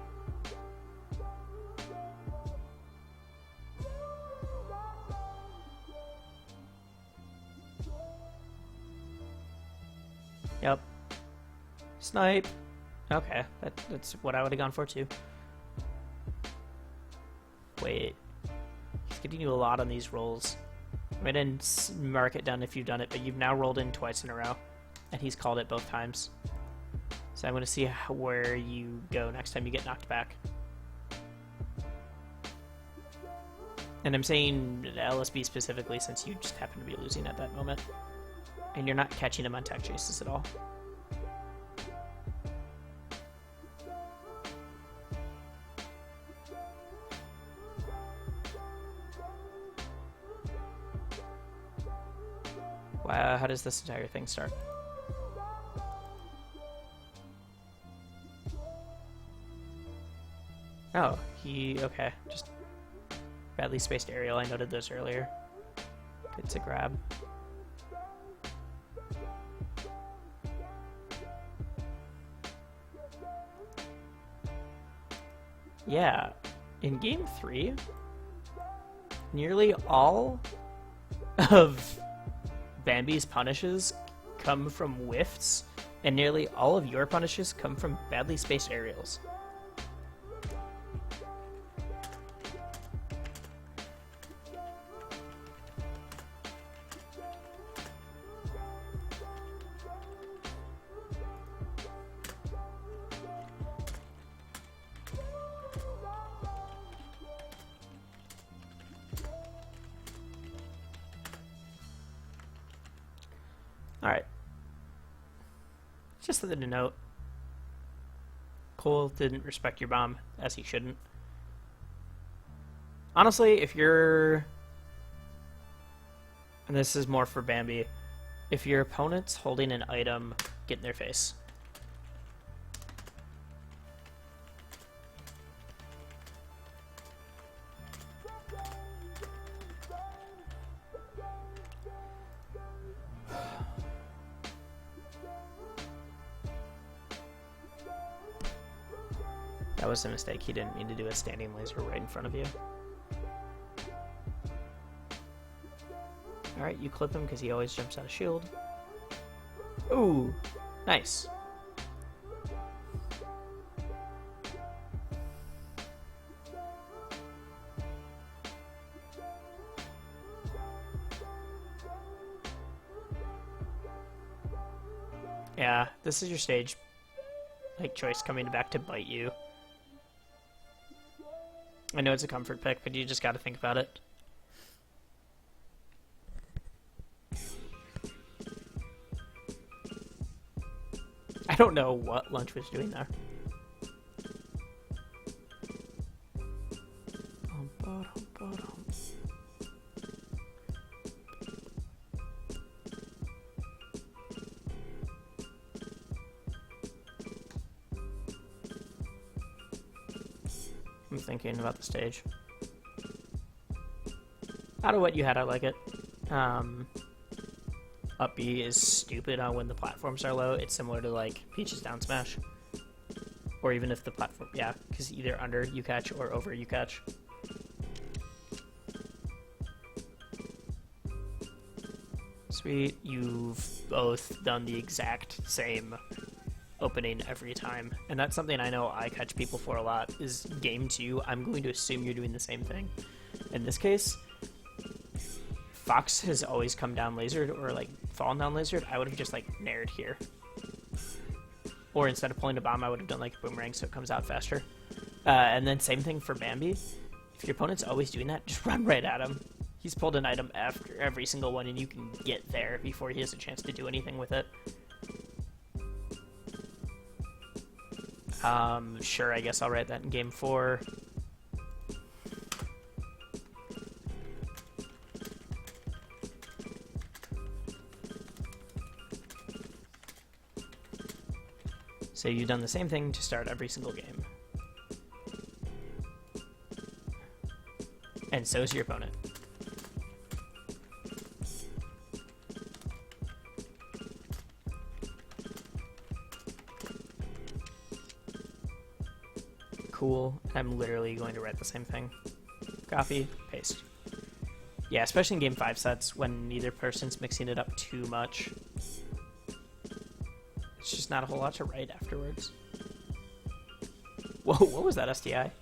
Yep. Snipe. Okay, that's what I would have gone for too. Wait. He's getting you a lot on these rolls. I didn't mark it down if you've done it, but you've now rolled in twice in a row. And he's called it both times. So I'm going to see where you go next time you get knocked back. And I'm saying LSB specifically since you just happen to be losing at that moment. And you're not catching him on tech chases at all. Wow, how does this entire thing start? Oh, okay, just badly spaced aerial. I noted those earlier. Good to grab. Yeah, in game 3, nearly all of Bambi's punishes come from whiffs, and nearly all of your punishes come from badly spaced aerials. Alright. Just something to note. Cole didn't respect your bomb, as he shouldn't. Honestly, if you're... And this is more for Bambi. If your opponent's holding an item, get in their face. That was a mistake. He didn't mean to do a standing laser right in front of you. Alright, you clip him because he always jumps out of shield. Ooh, nice. Yeah, this is your stage, like, choice coming back to bite you. I know it's a comfort pick, but you just gotta think about it. I don't know what Lunch was doing there. I'm thinking about the stage. Out of what you had, I like it. Up B is stupid on when the platforms are low. It's similar to like Peach's down smash. Or even if the platform, yeah, because either under you catch or over you catch. Sweet, you've both done the exact same opening every time. And that's something I know I catch people for a lot, is game 2, I'm going to assume you're doing the same thing. In this case, Fox has always come down lasered or like fallen down lasered. I would have just like nared here. Or instead of pulling a bomb, I would have done like a boomerang so it comes out faster. And then same thing for Bambi. If your opponent's always doing that, just run right at him. He's pulled an item after every single one and you can get there before he has a chance to do anything with it. Sure, I guess I'll write that in game 4. So you've done the same thing to start every single game. And so is your opponent. cool. I'm literally going to write the same thing. Copy, paste. Yeah, especially in game 5 sets when neither person's mixing it up too much. It's just not a whole lot to write afterwards. Whoa, what was that STI?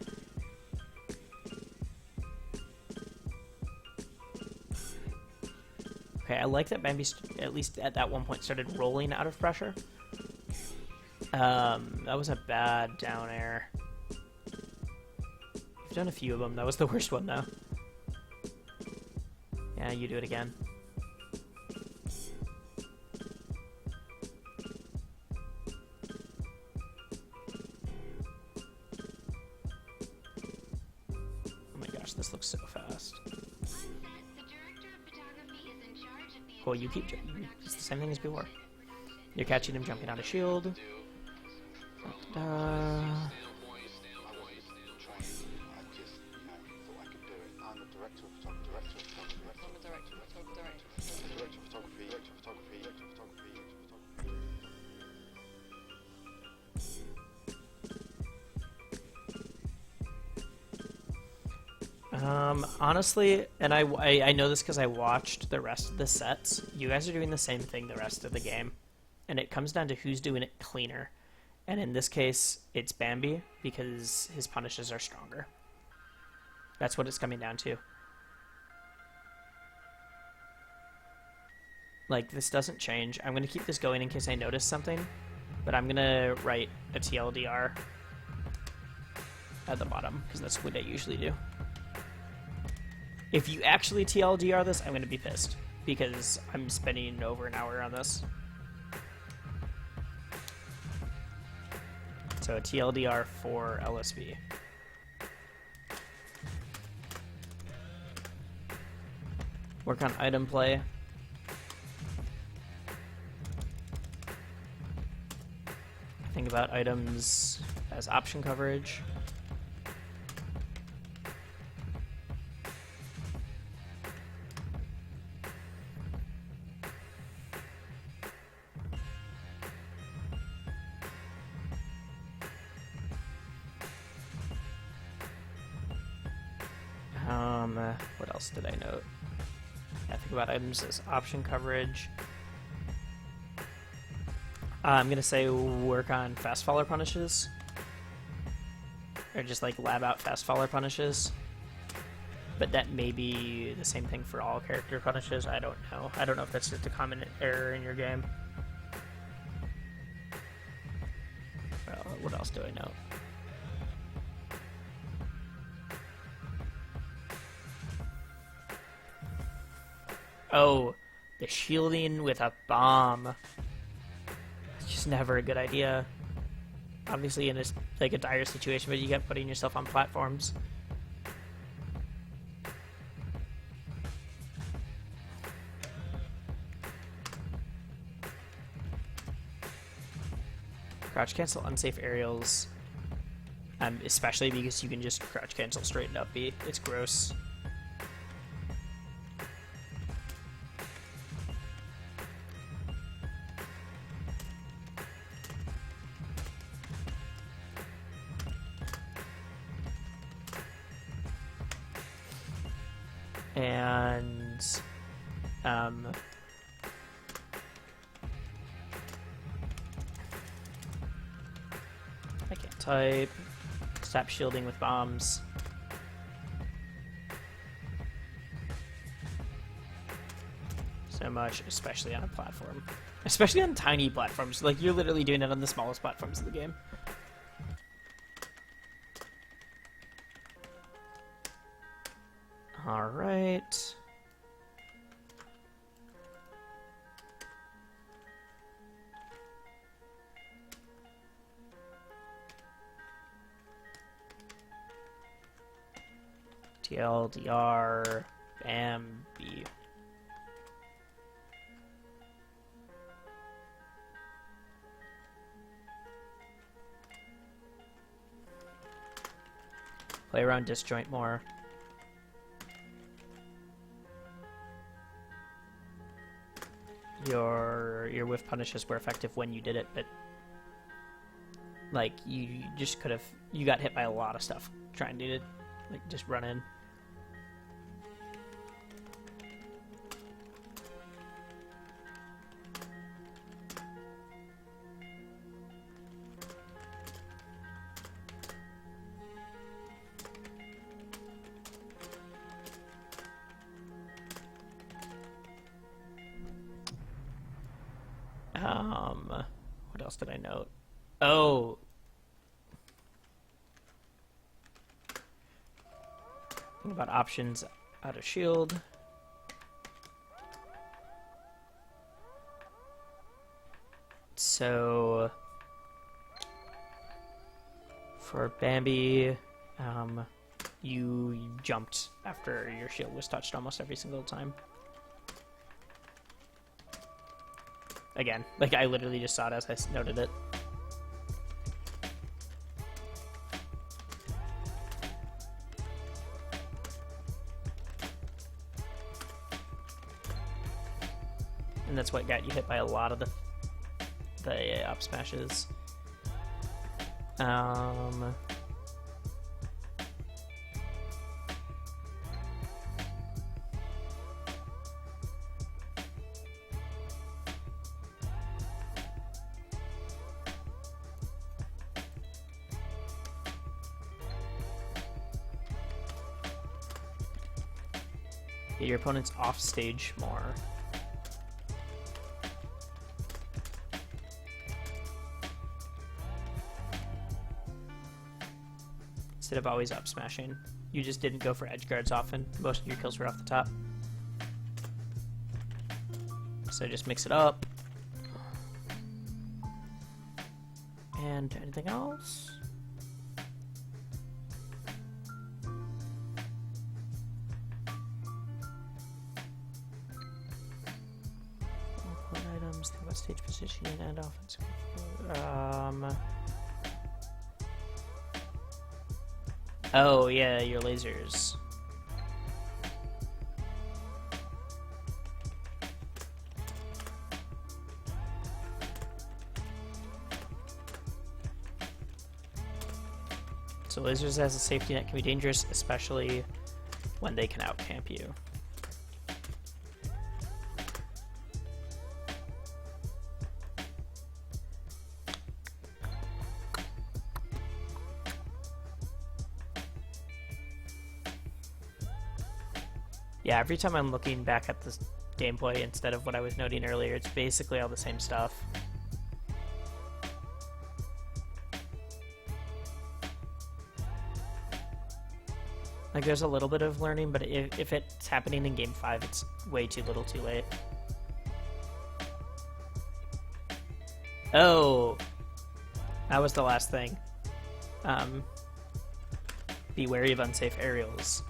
Okay, I like that Bambi, at least at that one point, started rolling out of pressure. That was a bad down air. You've done a few of them. That was the worst one, though. Yeah, you do it again. Oh my gosh, this looks so fast. Cool, you keep jumping. It's the same thing as before. You're catching him jumping on a shield. Honestly, and I know this because I watched the rest of the sets, you guys are doing the same thing the rest of the game. And it comes down to who's doing it cleaner. And in this case, it's Bambi, because his punishes are stronger. That's what it's coming down to. Like, this doesn't change. I'm going to keep this going in case I notice something. But I'm going to write a TLDR at the bottom, because that's what I usually do. If you actually TLDR this, I'm going to be pissed, because I'm spending over an hour on this. So a TLDR for LSB. Work on item play. Think about items as option coverage. What else did I note? Yeah, think about items as option coverage. I'm gonna say work on fast faller punishes, or just like lab out fast faller punishes. But that may be the same thing for all character punishes. I don't know. I don't know if that's just a common error in your game. Well, what else do I note? Oh, the shielding with a bomb. It's just never a good idea. Obviously in a dire situation, but you get putting yourself on platforms. Crouch cancel unsafe aerials. Especially because you can just crouch cancel straight up B. It's gross. And I can't type. Stop shielding with bombs. So much, especially on a platform. Especially on tiny platforms. Like, you're literally doing it on the smallest platforms of the game. Alright. TLDR Bambi. Play around disjoint more. Your whiff punishes were effective when you did it, but Like, you just could have... You got hit by a lot of stuff trying to, like, just run in. What else did I note? Oh. What about options out of shield? So for Bambi, you jumped after your shield was touched almost every single time. Again, like I literally just saw it as I noted it. And that's what got you hit by a lot of the up smashes. Get your opponents off stage more. Instead of always up smashing. You just didn't go for edge guards often. Most of your kills were off the top. So just mix it up. And anything else? Items, think about stage positioning and offense. Oh yeah, your lasers. So lasers as a safety net can be dangerous, especially when they can out-camp you. Yeah, every time I'm looking back at this gameplay instead of what I was noting earlier, it's basically all the same stuff. Like, there's a little bit of learning, but if it's happening in Game 5, it's way too little too late. Oh! That was the last thing. Be wary of unsafe aerials.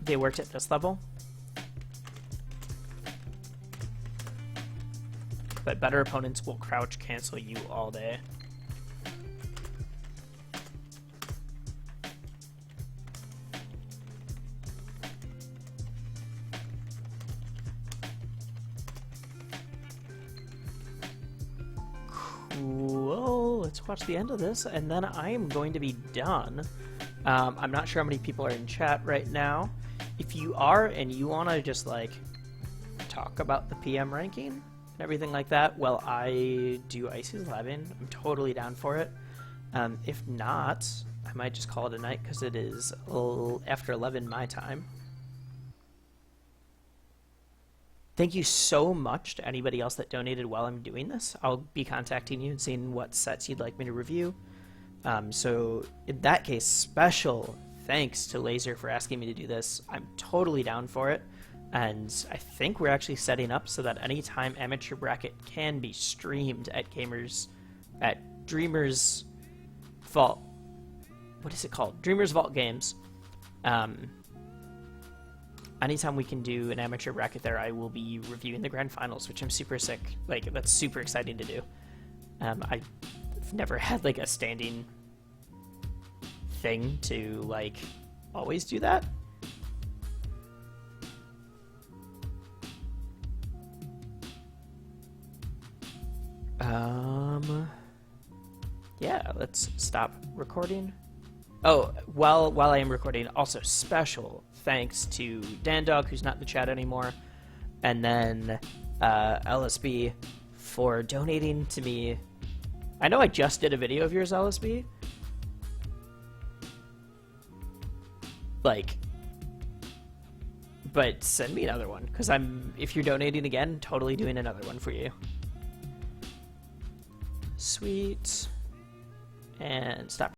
They worked at this level, but better opponents will crouch cancel you all day. Cool, let's watch the end of this, and then I am going to be done. I'm not sure how many people are in chat right now. If you are and you want to just like talk about the PM ranking and everything like that, well, I do Icy's 11. I'm totally down for it. If not, I might just call it a night because it is after 11 my time. Thank you so much to anybody else that donated while I'm doing this. I'll be contacting you and seeing what sets you'd like me to review. So in that case, special thanks to Lazr for asking me to do this. I'm totally down for it, and I think we're actually setting up so that anytime Amateur Bracket can be streamed at Dreamers Vault. What is it called? Dreamers Vault Games. Anytime we can do an Amateur Bracket there, I will be reviewing the Grand Finals, which I'm super sick. Like, that's super exciting to do. I've never had like a standing thing to like always do that. Yeah, let's stop recording. Oh, while I am recording, also special thanks to Dandog, who's not in the chat anymore, and then LSB for donating to me. I know I just did a video of yours, LSB. Like, but send me another one, because if you're donating again, totally doing another one for you. Sweet. And stop.